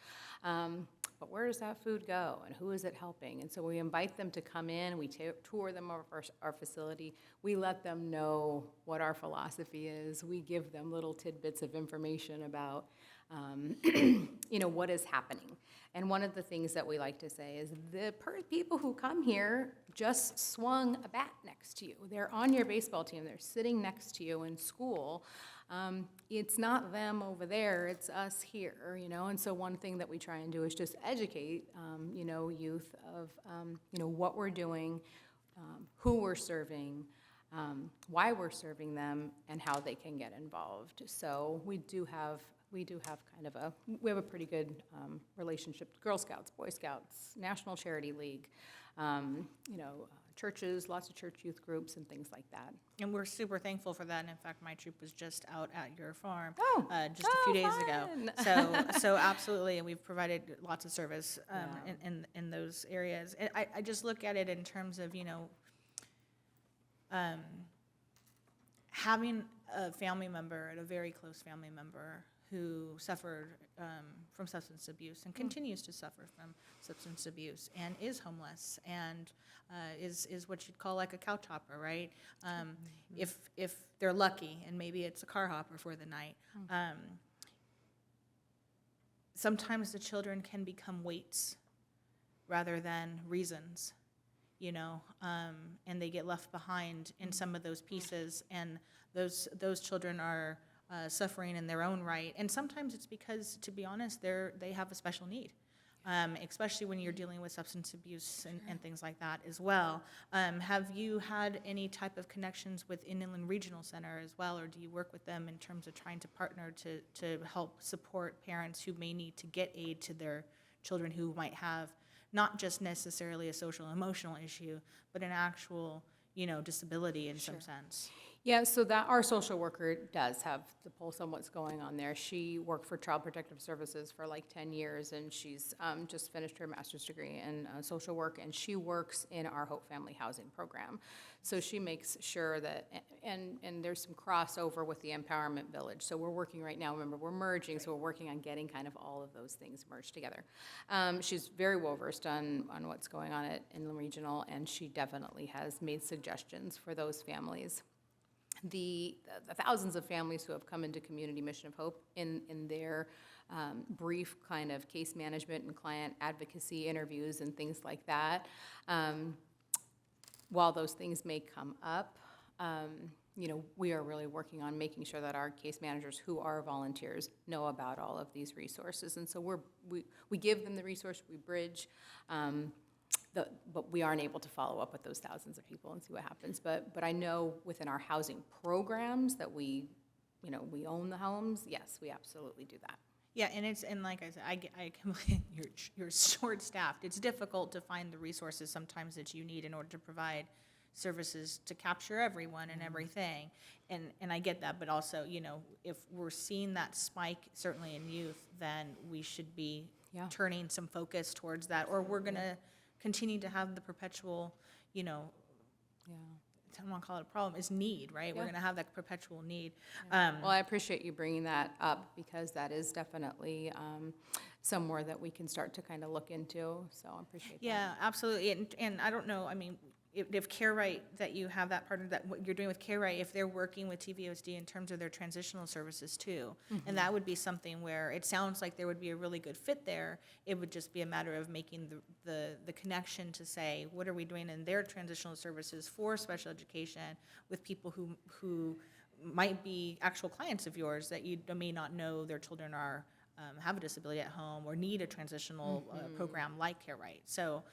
But where does that food go, and who is it helping? And so we invite them to come in, we tour them of our facility, we let them know what our philosophy is, we give them little tidbits of information about what is happening. And one of the things that we like to say is the people who come here just swung a bat next to you. They're on your baseball team, they're sitting next to you in school. It's not them over there, it's us here, and so one thing that we try and do is just educate, youth of, what we're doing, who we're serving, why we're serving them, and how they can get involved. So we do have we have a pretty good relationship with Girl Scouts, Boy Scouts, National Charity League, churches, lots of church youth groups and things like that.
And we're super thankful for that. And in fact, my troop was just out at your farm just
Oh,
a few days
fun.
ago. So absolutely, and we've provided lots of service in those areas. And I just look at it in terms of, having a family member, a very close family member, who suffered from substance abuse and continues to suffer from substance abuse and is homeless and is what you'd call like a couch hopper, right? If they're lucky, and maybe it's a car hopper for the night. Sometimes the children can become weights rather than reasons, and they get left behind in some of those pieces, and those children are suffering in their own right. And sometimes it's because, to be honest, they have a special need, especially when you're dealing with substance abuse and things like that as well. Have you had any type of connections with Inland Regional Center as well, or do you work with them in terms of trying to partner to help support parents who may need to get aid to their children who might have not just necessarily a social emotional issue, but an actual, disability in some sense?
Yeah, so that our social worker does have the pulse on what's going on there. She worked for Child Protective Services for like 10 years, and she's just finished her master's degree in social work, and she works in our Hope Family Housing Program. So she makes sure that, and there's some crossover with the Empowerment Village. So we're working right now, remember, we're merging, so we're working on getting kind of all of those things merged together. She's very well-versed on what's going on at Inland Regional, and she definitely has made suggestions for those families. The thousands of families who have come into Community Mission of Hope in their brief kind of case management and client advocacy interviews and things like that, while those things may come up, we are really working on making sure that our case managers who are volunteers know about all of these resources. And so we give them the resource, we bridge, but we aren't able to follow up with those thousands of people and see what happens. But I know within our housing programs that we own the homes. Yes, we absolutely do that.
Yeah, and it's, and like I said, you're short-staffed. It's difficult to find the resources sometimes that you need in order to provide services to capture everyone and everything. And I get that, but also, you know, if we're seeing that spike, certainly in youth, then we should be
Yeah.
turning some focus towards that, or we're gonna continue to have the perpetual, you know,
Yeah.
I don't want to call it a problem, is need, right? We're
Yeah.
gonna have that perpetual need.
Well, I appreciate you bringing that up because that is definitely somewhere that we can start to kind of look into, so I appreciate that.
Yeah, absolutely, and I don't know, I mean, if Care Right, that you have that part of that, what you're doing with Care Right, if they're working with TVOSD in terms of their transitional services too, and that would be something where it sounds like there would be a really good fit there, it would just be a matter of making the connection to say, what are we doing in their transitional services for special education with people who might be actual clients of yours that you may not know their children are, have a disability at home or need a transitional program like Care Right. So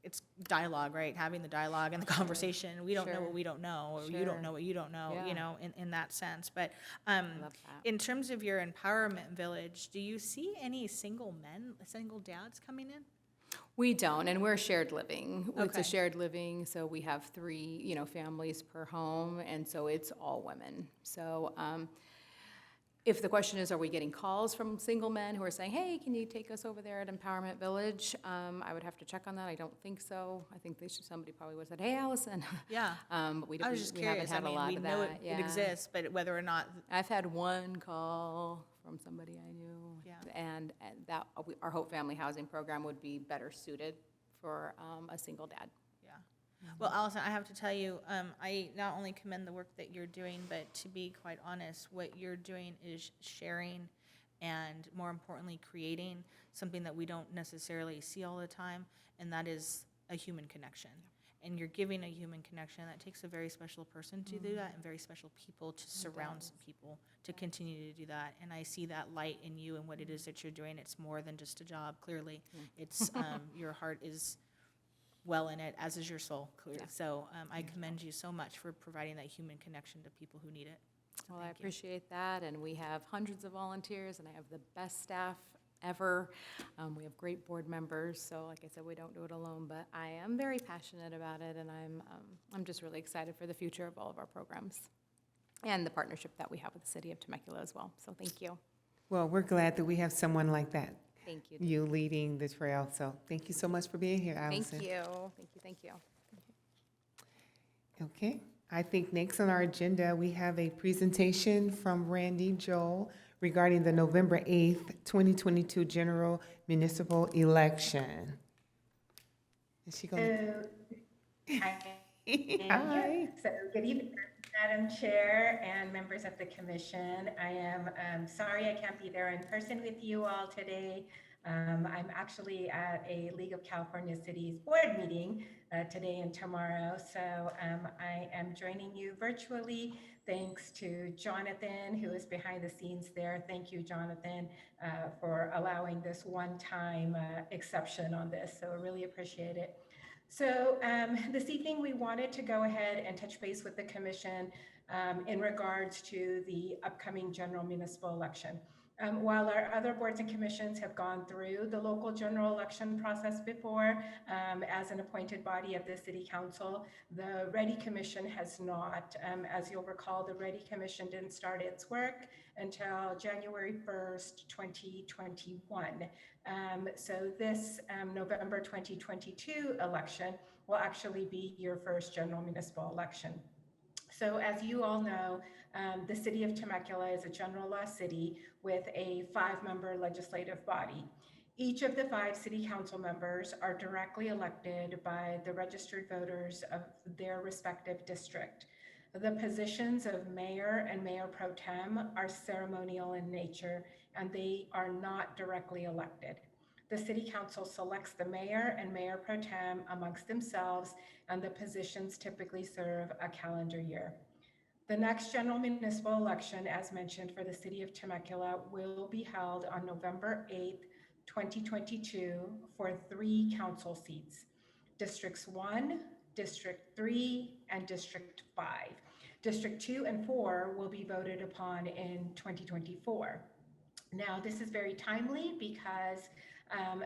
it's dialogue, right? Having the dialogue and the conversation. We don't know
Sure.
what we don't know, or you
Sure.
don't know what you don't know,
Yeah.
you know, in that sense. But
love that.
in terms of your empowerment village, do you see any single dads coming in?
We don't, and we're shared living. It's
Okay.
a shared living, so we have 3, families per home, and so it's all women. So if the question is, are we getting calls from single men who are saying, hey, can you take us over there at Empowerment Village? I would have to check on that. I don't think so. I think somebody probably would have said, hey, Allison.
Yeah.
But we
I was just
we haven't
curious. I
had a
mean,
lot
we
of
know
that.
it exists, but whether or not,
I've had one call from somebody I knew.
Yeah.
And that, our Hope Family Housing Program would be better suited for a single dad.
yeah. Well, Allison, I have to tell you, I not only commend the work that you're doing, but to be quite honest, what you're doing is sharing and, more importantly, creating something that we don't necessarily see all the time, and that is a human connection. And you're giving a human connection. That takes a very special person to do that, and very special people to surround some people to continue to do that. And I see that light in you and what it is that you're doing. It's more than just a job, clearly. It's, your heart is well in it, as is your soul, clearly.
Yeah.
So I commend you so much for providing that human connection to people who need it. So
Well, I
thank you.
appreciate that, and we have hundreds of volunteers, and I have the best staff ever. We have great board members, so like I said, we don't do it alone, but I am very passionate about it, and I'm just really excited for the future of all of our programs and the partnership that we have with the city of Temecula as well. So thank you.
Well, we're glad that we have someone like that,
Thank you.
you leading the trail. So thank you so much for being here, Allison.
Thank you. Thank you. Thank you.
Okay, I think next on our agenda, we have a presentation from Randy Joel regarding the November 8th, 2022 general municipal election. Is she going
Hi.
Hi.
So good evening, Madam Chair and members of the commission. I am sorry I can't be there in person with you all today. I'm actually at a League of California Cities board meeting today and tomorrow. So I am joining you virtually. Thanks to Jonathan, who is behind the scenes there. Thank you, Jonathan, for allowing this one-time exception on this. So I really appreciate it. So this evening, we wanted to go ahead and touch base with the commission in regards to the upcoming general municipal election. While our other boards and commissions have gone through the local general election process before as an appointed body of the city council, the REDI Commission has not. As you'll recall, the REDI Commission didn't start its work until January 1st, 2021. So this November 2022 election will actually be your first general municipal election. So as you all know, the city of Temecula is a general law city with a 5-member legislative body. Each of the 5 city council members are directly elected by the registered voters of their respective district. The positions of mayor and mayor pro tem are ceremonial in nature, and they are not directly elected. The city council selects the mayor and mayor pro tem amongst themselves, and the positions typically serve a calendar year. The next general municipal election, as mentioned, for the city of Temecula will be held on November 8th, 2022 for 3 council seats, Districts 1, District 3, and District 5. District 2 and 4 will be voted upon in 2024. Now, this is very timely because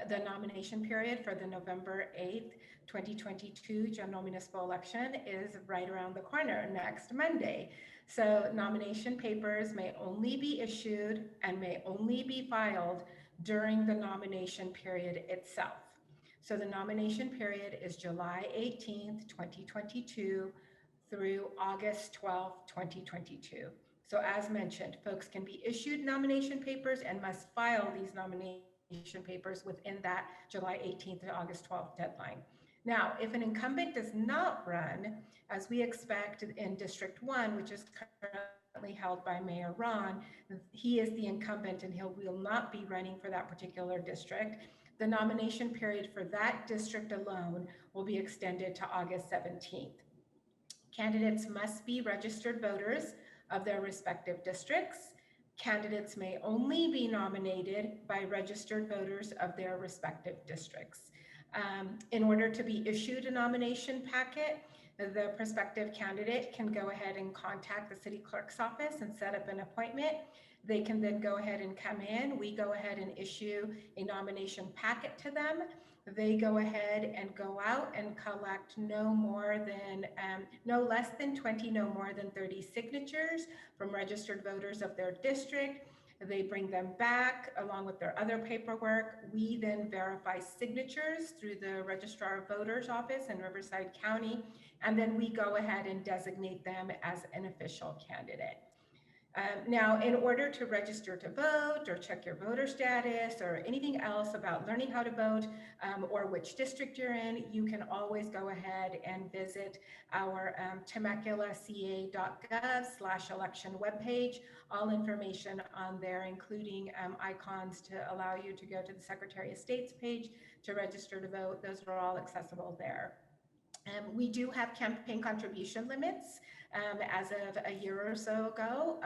the nomination period for the November 8th, 2022 general municipal election is right around the corner, next Monday. So nomination papers may only be issued and may only be filed during the nomination period itself. So the nomination period is July 18th, 2022 through August 12th, 2022. So as mentioned, folks can be issued nomination papers and must file these nomination papers within that July 18th to August 12th deadline. Now, if an incumbent does not run, as we expect in District 1, which is currently held by Mayor Ron, he is the incumbent and he will not be running for that particular district. The nomination period for that district alone will be extended to August 17th. Candidates must be registered voters of their respective districts. Candidates may only be nominated by registered voters of their respective districts. In order to be issued a nomination packet, the prospective candidate can go ahead and contact the city clerk's office and set up an appointment. They can then go ahead and come in. We go ahead and issue a nomination packet to them. They go ahead and go out and collect no less than 20, no more than 30 signatures from registered voters of their district. They bring them back along with their other paperwork. We then verify signatures through the Registrar of Voters office in Riverside County, and then we go ahead and designate them as an official candidate. Now, in order to register to vote or check your voter status or anything else about learning how to vote or which district you're in, you can always go ahead and visit our temeculaca.gov/election webpage. All information on there, including icons to allow you to go to the Secretary of State's page to register to vote. Those are all accessible there. We do have campaign contribution limits as of a year or so ago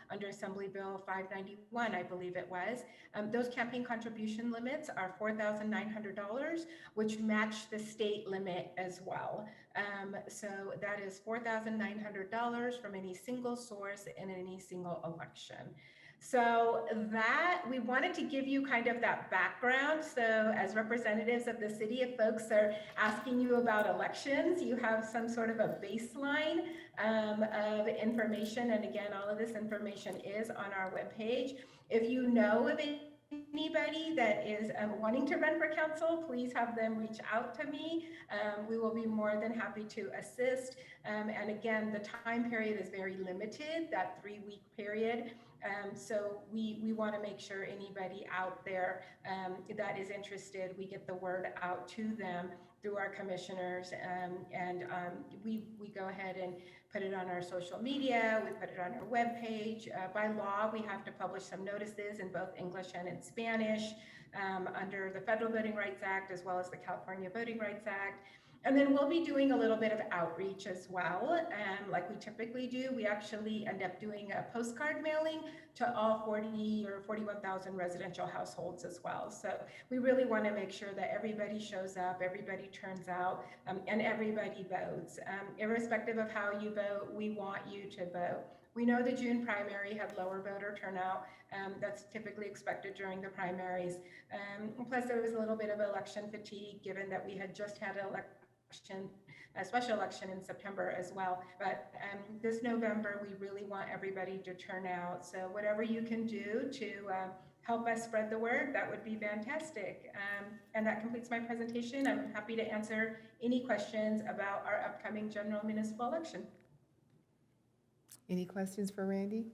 under Assembly Bill 591, I believe it was. Those campaign contribution limits are $4,900, which match the state limit as well. So that is $4,900 from any single source in any single election. So that, we wanted to give you kind of that background. So as representatives of the city, if folks are asking you about elections, you have some sort of a baseline of information. And again, all of this information is on our webpage. If you know of anybody that is wanting to run for council, please have them reach out to me. We will be more than happy to assist. And again, the time period is very limited, that 3-week period. So we want to make sure anybody out there that is interested, we get the word out to them through our commissioners. We go ahead and put it on our social media, we put it on our webpage. By law, we have to publish some notices in both English and in Spanish under the Federal Voting Rights Act, as well as the California Voting Rights Act. And then we'll be doing a little bit of outreach as well. Like we typically do, we actually end up doing a postcard mailing to all 40 or 41,000 residential households as well. So we really want to make sure that everybody shows up, everybody turns out, and everybody votes. Irrespective of how you vote, we want you to vote. We know the June primary had lower voter turnout. That's typically expected during the primaries. Plus there was a little bit of election fatigue given that we had just had a special election in September as well. But this November, we really want everybody to turn out. So whatever you can do to help us spread the word, that would be fantastic. And that completes my presentation. I'm happy to answer any questions about our upcoming general municipal election.
Any questions for Randy?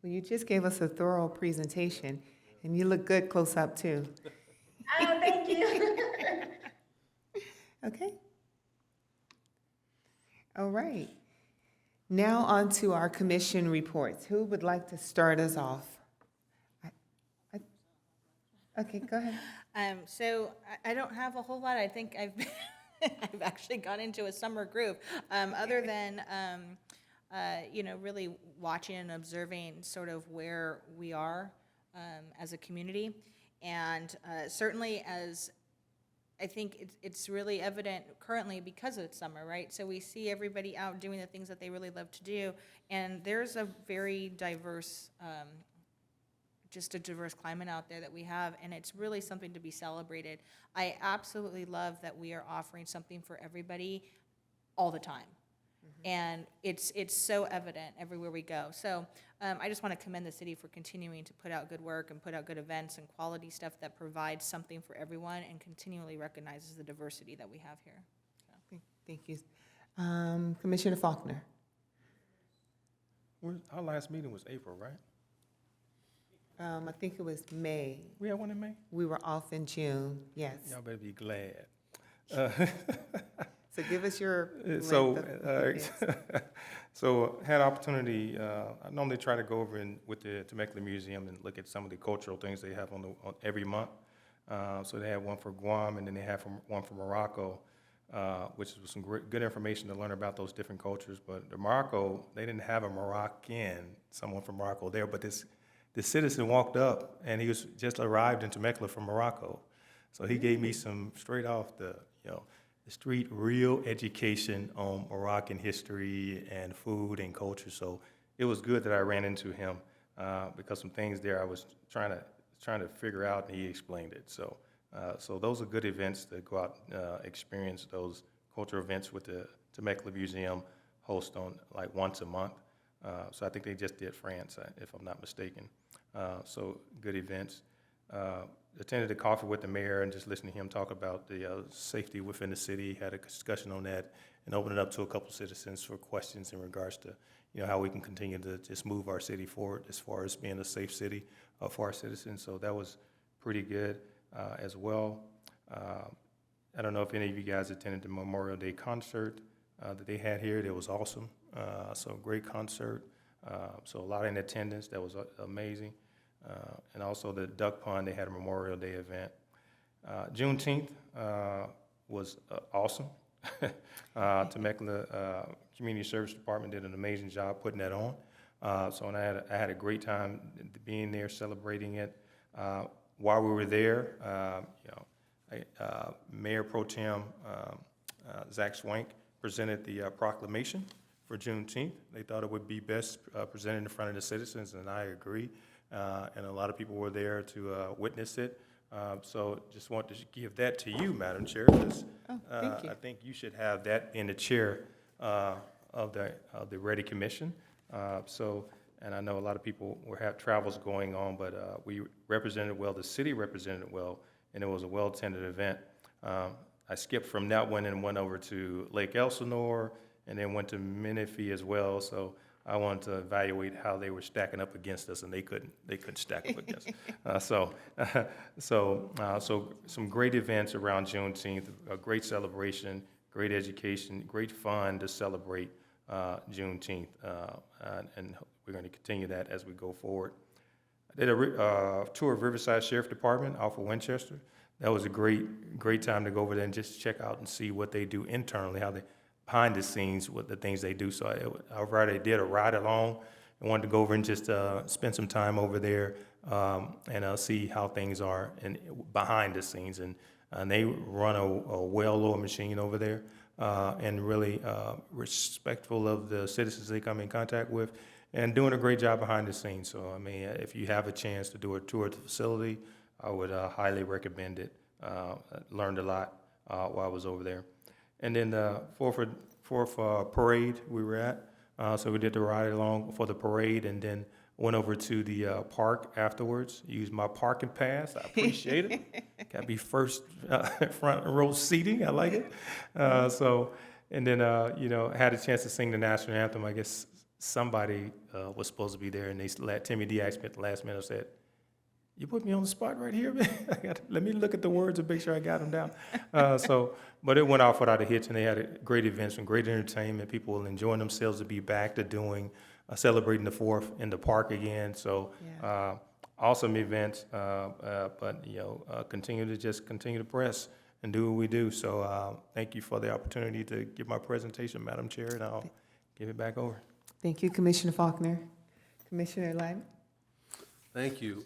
Well, you just gave us a thorough presentation, and you look good close up, too.
Oh, thank you.
Okay. All right. Now on to our commission reports. Who would like to start us off? Okay, go ahead.
So I don't have a whole lot. I think I've I've actually gone into a summer groove. Other than really watching and observing sort of where we are as a community, and certainly as I think it's really evident currently because it's summer, right? So we see everybody out doing the things that they really love to do, and there's a very diverse just a diverse climate out there that we have, and it's really something to be celebrated. I absolutely love that we are offering something for everybody all the time. And it's so evident everywhere we go. So I just want to commend the city for continuing to put out good work and put out good events and quality stuff that provides something for everyone and continually recognizes the diversity that we have here.
Thank you. Commissioner Faulkner.
Our last meeting was April, right?
I think it was May.
We had one in May?
We were off in June, yes.
Y'all better be glad.
So give us your
So,
length of events.
so had opportunity, I normally try to go over with the Temecula Museum and look at some of the cultural things they have on every month. So they had one for Guam, and then they have one for Morocco, which was some good information to learn about those different cultures. But the Morocco, they didn't have a someone from Morocco there, but this citizen walked up, and he was just arrived in Temecula from Morocco. So he gave me some straight off the street real education on Moroccan history and food and culture. So it was good that I ran into him because some things there I was trying to figure out, and he explained it. So so those are good events to go out experience those cultural events with the Temecula Museum host on like once a month. So I think they just did France, if I'm not mistaken. So good events. Attended a coffee with the mayor and just listening to him talk about the safety within the city, had a discussion on that, and opened it up to a couple citizens for questions in regards to how we can continue to just move our city forward as far as being a safe city for our citizens. So that was pretty good as well. I don't know if any of you guys attended the Memorial Day concert that they had here. It was awesome. So great concert. So a lot in attendance. That was amazing. And also the Duck Pond, they had a Memorial Day event. Juneteenth was awesome. Temecula Community Service Department did an amazing job putting that on. So and I had a great time being there, celebrating it. While we were there, Mayor Pro Tem Zach Swank presented the proclamation for Juneteenth. They thought it would be best presented in front of the citizens, and I agree. And a lot of people were there to witness it. So just want to give that to you, Madam Chair, because
thank you.
I think you should have that in the chair of the REDI Commission. And I know a lot of people have travels going on, but we represented well, the city represented well, and it was a well-attended event. I skipped from that one and went over to Lake Elsinore, and then went to Menifee as well. So I wanted to evaluate how they were stacking up against us, and they couldn't stack up against us. So some great events around Juneteenth, a great celebration, great education, great fun to celebrate Juneteenth, and we're going to continue that as we go forward. I did a tour of Riverside Sheriff Department off of Winchester. That was a great time to go over there and just check out and see what they do internally, how they behind the scenes with the things they do. So I did a ride along and wanted to go over and just spend some time over there and see how things are behind the scenes. And they run a well-oiled machine over there and really respectful of the citizens they come in contact with and doing a great job behind the scenes. So, I mean, if you have a chance to do a tour of the facility, I would highly recommend it. Learned a lot while I was over there. And then the fourth parade we were at. So we did the ride along for the parade and then went over to the park afterwards. Used my parking pass. I appreciate it. Got to be first front row seating. I like it. And then, had a chance to sing the national anthem. I guess somebody was supposed to be there, and Timmy D asked me at the last minute, said, "You put me on the spot right here, man. Let me look at the words and make sure I got them down." But it went off without a hitch, and they had great events and great entertainment. People were enjoying themselves to be back to doing, celebrating the 4th in the park again. So awesome events, but continue to press and do what we do. So thank you for the opportunity to give my presentation, Madam Chair, and I'll give it back over.
Thank you, Commissioner Faulkner. Commissioner Lyman?
Thank you.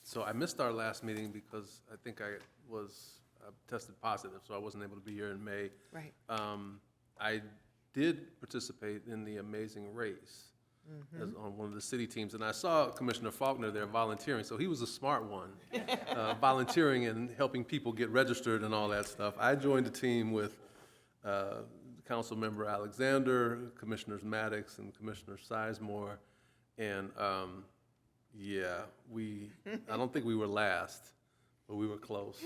So I missed our last meeting because I think I tested positive, so I wasn't able to be here in May.
Right.
I did participate in the Amazing Race. as on one of the city teams. And I saw Commissioner Faulkner there volunteering, so he was a smart one, volunteering and helping people get registered and all that stuff. I joined the team with Councilmember Alexander, Commissioners Maddox and Commissioner Sizemore. And yeah, I don't think we were last, but we were close.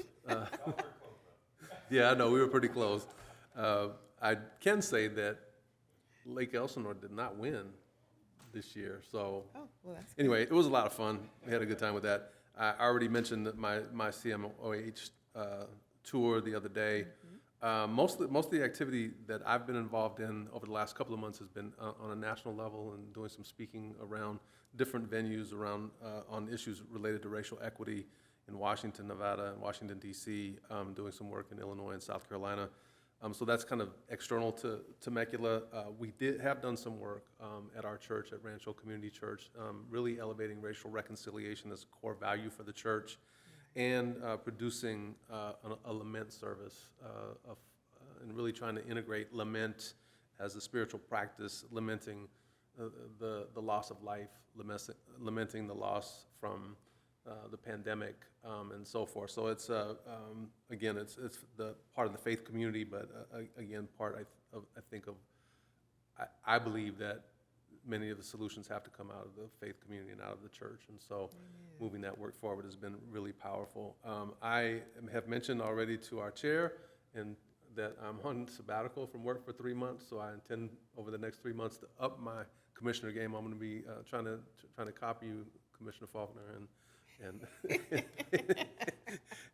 Yeah, I know, we were pretty close. I can say that Lake Elsinore did not win this year, so.
Oh, well, that's
Anyway, it was a lot of fun. We had a good time with that. I already mentioned that my CMOH tour the other day. Most of the activity that I've been involved in over the last couple of months has been on a national level and doing some speaking around different venues around on issues related to racial equity in Washington, Nevada, and Washington, D.C., doing some work in Illinois and South Carolina. So that's kind of external to Temecula. We have done some work at our church, at Rancho Community Church, really elevating racial reconciliation as a core value for the church, and producing a lament service and really trying to integrate lament as a spiritual practice, lamenting the loss of life, lamenting the loss from the pandemic, and so forth. So it's again, it's the part of the faith community, but again, I believe that many of the solutions have to come out of the faith community and out of the church, and so moving that work forward has been really powerful. I have mentioned already to our chair and that I'm on sabbatical from work for 3 months, so I intend over the next 3 months to up my commissioner game. I'm going to be trying to copy you, Commissioner Faulkner,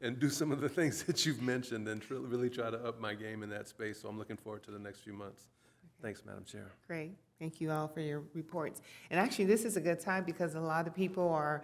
and do some of the things that you've mentioned and really try to up my game in that space. So I'm looking forward to the next few months. Thanks, Madam Chair.
great. Thank you all for your reports. And actually, this is a good time because a lot of people are,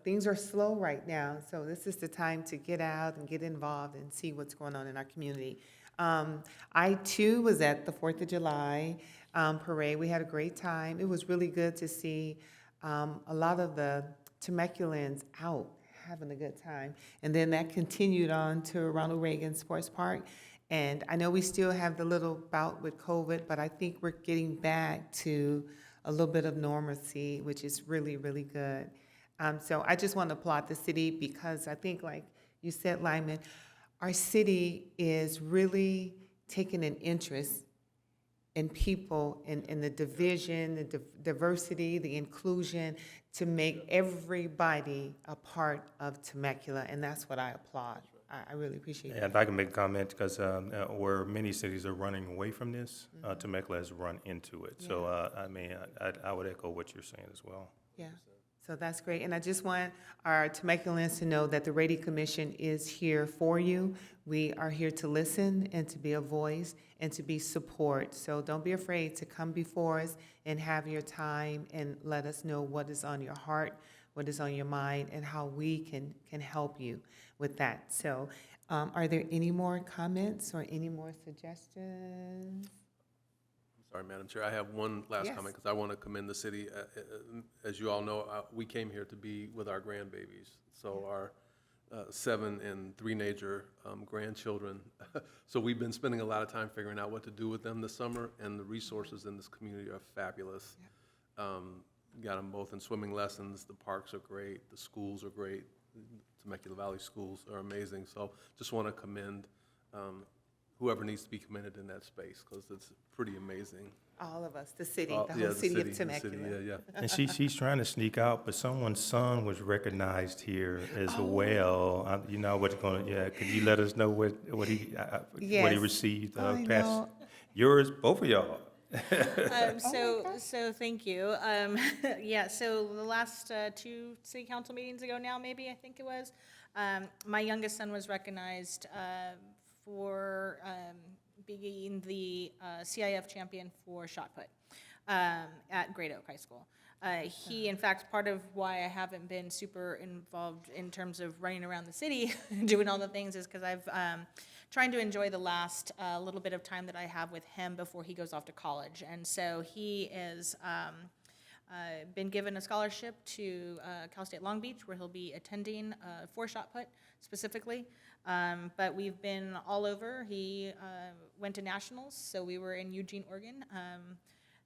things are slow right now. So this is the time to get out and get involved and see what's going on in our community. I, too, was at the 4th of July parade. We had a great time. It was really good to see a lot of the Temeculans out having a good time. And then that continued on to Ronald Reagan Sports Park. And I know we still have the little bout with COVID, but I think we're getting back to a little bit of normalcy, which is really, really good. So I just want to applaud the city because I think, like you said, Lyman, our city is really taking an interest in people, in the division, the diversity, the inclusion, to make everybody a part of Temecula, and that's what I applaud. I really appreciate
And
that.
if I can make a comment, because where many cities are running away from this, Temecula has run into it. So, I would echo what you're saying as well.
Yeah, so that's great. And I just want our Temeculans to know that the REDI Commission is here for you. We are here to listen and to be a voice and to be support. So don't be afraid to come before us and have your time and let us know what is on your heart, what is on your mind, and how we can help you with that. So are there any more comments or any more suggestions?
Sorry, Madam Chair, I have one last
Yes.
comment because I want to commend the city. As you all know, we came here to be with our grandbabies. So our 7 and 3-nager grandchildren. So we've been spending a lot of time figuring out what to do with them this summer, and the resources in this community are fabulous. Got them both in swimming lessons. The parks are great. The schools are great. Temecula Valley schools are amazing. So just want to commend whoever needs to be commended in that space because it's pretty amazing.
All of us, the city,
Yeah,
the whole city of
the
Temecula.
city, yeah.
And she's trying to sneak out, but someone's son was recognized here as well. You know what's going? Yeah, could you let us know what he
Yes.
received?
I
Past
know.
yours, both of y'all.
So thank you. Yeah, so the last 2 city council meetings ago now, maybe, I think it was, my youngest son was recognized for being the CIF champion for shot put at Great Oak High School. He, in fact, part of why I haven't been super involved in terms of running around the city doing all the things is because I've trying to enjoy the last little bit of time that I have with him before he goes off to college. And so he is been given a scholarship to Cal State Long Beach, where he'll be attending for shot put specifically. But we've been all over. He went to nationals, so we were in Eugene, Oregon,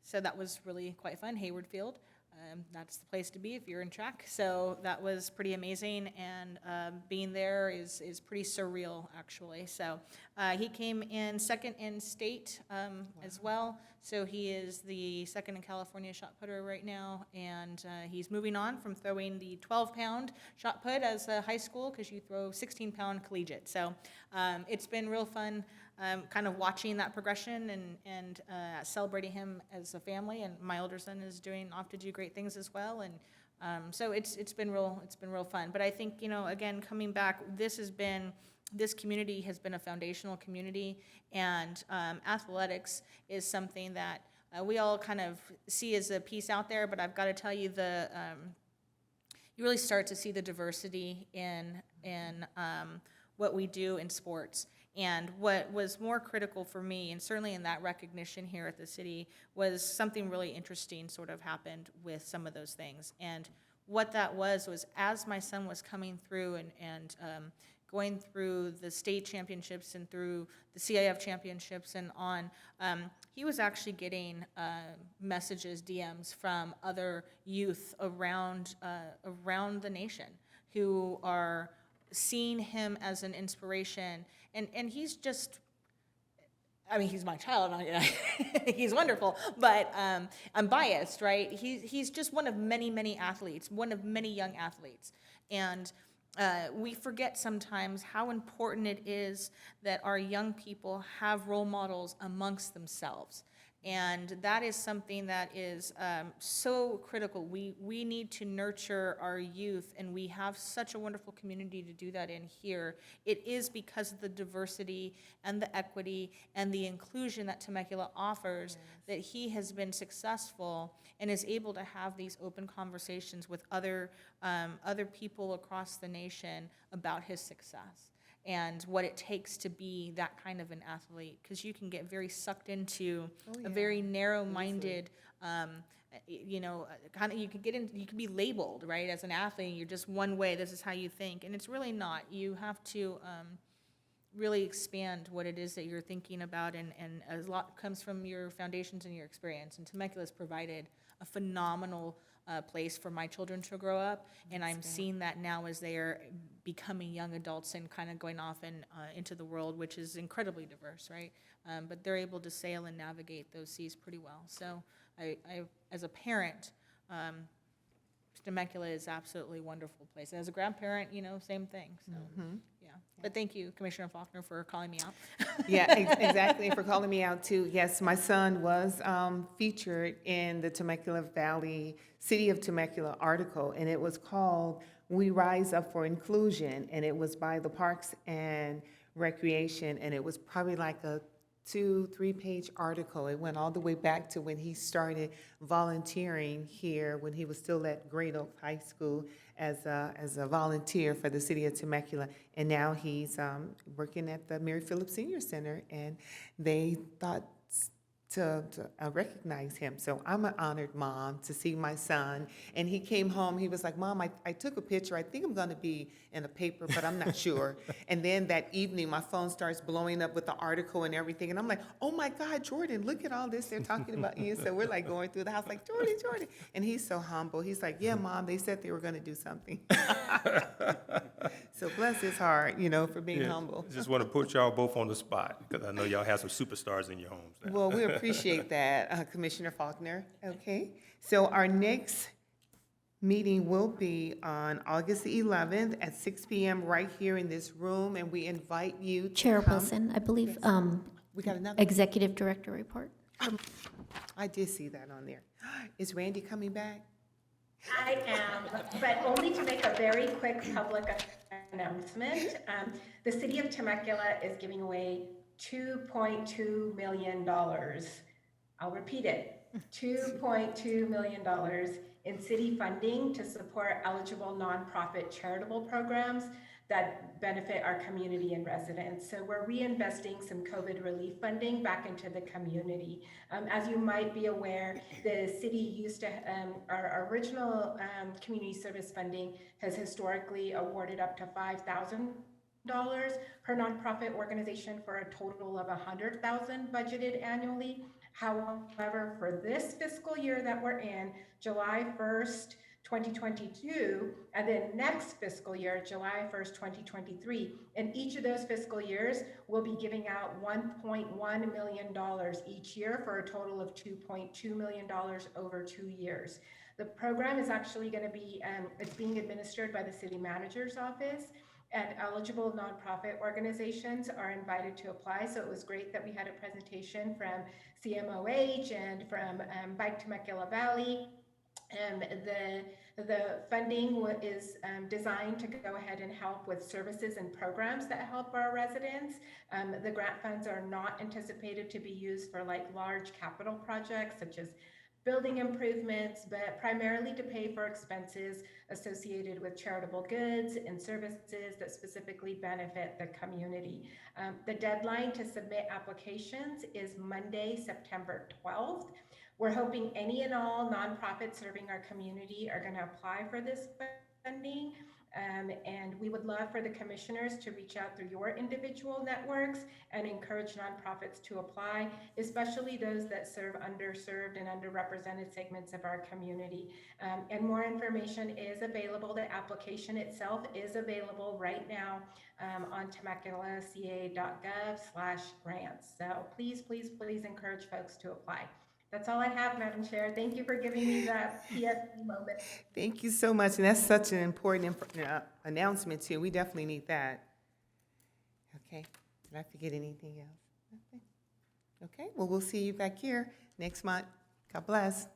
So that was really quite fun. Hayward Field, that's the place to be if you're in track. So that was pretty amazing, and being there is pretty surreal, actually. So he came in second in state as well. So he is the second in California shot putter right now, and he's moving on from throwing the 12-pound shot put as a high school, because you throw 16-pound collegiate. So it's been real fun kind of watching that progression and celebrating him as a family. And my older son is off to do great things as well. And so it's been real fun. But I think, again, coming back, this community has been a foundational community, and athletics is something that we all kind of see as a piece out there. But I've got to tell you, you really start to see the diversity in what we do in sports. And what was more critical for me, and certainly in that recognition here at the city, was something really interesting sort of happened with some of those things. And what that was as my son was coming through and going through the state championships and through the CIF championships and on, he was actually getting messages, DMs from other youth around the nation who are seeing him as an inspiration. And he's just, he's my child, he's wonderful, but I'm biased, right? He's just one of many, many athletes, one of many young athletes. And we forget sometimes how important it is that our young people have role models amongst themselves. And that is something that is so critical. We need to nurture our youth, and we have such a wonderful community to do that in here. It is because of the diversity and the equity and the inclusion that Temecula offers that he has been successful and is able to have these open conversations with other people across the nation about his success and what it takes to be that kind of an athlete, because you can get very sucked into a very narrow-minded, you can be labeled, right, as an athlete. You're just one way. This is how you think, and it's really not. You have to really expand what it is that you're thinking about, and a lot comes from your foundations and your experience. And Temecula has provided a phenomenal place for my children to grow up, and I'm seeing that now as they are becoming young adults and kind of going off and into the world, which is incredibly diverse, right? But they're able to sail and navigate those seas pretty well. So I as a parent, Temecula is absolutely a wonderful place. And as a grandparent, same thing. So, yeah. But thank you, Commissioner Faulkner, for calling me out.
Yeah, exactly, for calling me out too. Yes, my son was featured in the Temecula Valley, City of Temecula article, and it was called "We Rise Up for Inclusion," and it was by the Parks and Recreation, and it was probably like a 2-3 page article. It went all the way back to when he started volunteering here, when he was still at Great Oak High School as a volunteer for the city of Temecula. And now he's working at the Mary Phillips Senior Center, and they thought to recognize him. So I'm an honored mom to see my son. And he came home, he was like, "Mom, I took a picture. I think I'm gonna be in a paper, but I'm not sure." And then that evening, my phone starts blowing up with the article and everything. And I'm like, "Oh my God, Jordan, look at all this they're talking about you." So we're like going through the house like, Jordan. And he's so humble. He's like, "Yeah, Mom, they said they were gonna do something." So bless his heart, for being humble.
Just want to put y'all both on the spot, because I know y'all have some superstars in your homes now.
Well, we appreciate that, Commissioner Faulkner. Okay, so our next meeting will be on August the 11th at 6 p.m. right here in this room, and we invite you to
Chair
come.
Wilson, I believe,
We got another,
Executive Director report.
I did see that on there. Is Randy coming back?
I am, but only to make a very quick public announcement. The city of Temecula is giving away $2.2 million. I'll repeat it, $2.2 million in city funding to support eligible nonprofit charitable programs that benefit our community and residents. So we're reinvesting some COVID relief funding back into the community. As you might be aware, the city used to, our original community service funding has historically awarded up to $5,000 per nonprofit organization for a total of $100,000 budgeted annually. However, for this fiscal year that we're in, July 1st, 2022, and then next fiscal year, July 1st, 2023, in each of those fiscal years, we'll be giving out $1.1 million each year for a total of $2.2 million over 2 years. The program is actually going to be, it's being administered by the city manager's office, and eligible nonprofit organizations are invited to apply. So it was great that we had a presentation from CMOH and from Bike Temecula Valley. The funding is designed to go ahead and help with services and programs that help our residents. The grant funds are not anticipated to be used for like large capital projects such as building improvements, but primarily to pay for expenses associated with charitable goods and services that specifically benefit the community. The deadline to submit applications is Monday, September 12th. We're hoping any and all nonprofits serving our community are going to apply for this funding. And we would love for the commissioners to reach out through your individual networks and encourage nonprofits to apply, especially those that serve underserved and underrepresented segments of our community. And more information is available. The application itself is available right now on temeculaca.gov/grants. So please, please, please encourage folks to apply. That's all I have, Madam Chair. Thank you for giving me that PSE moment.
Thank you so much, and that's such an important announcement, too. We definitely need that. Okay, did I forget anything else? Nothing? Okay, well, we'll see you back here next month. God bless.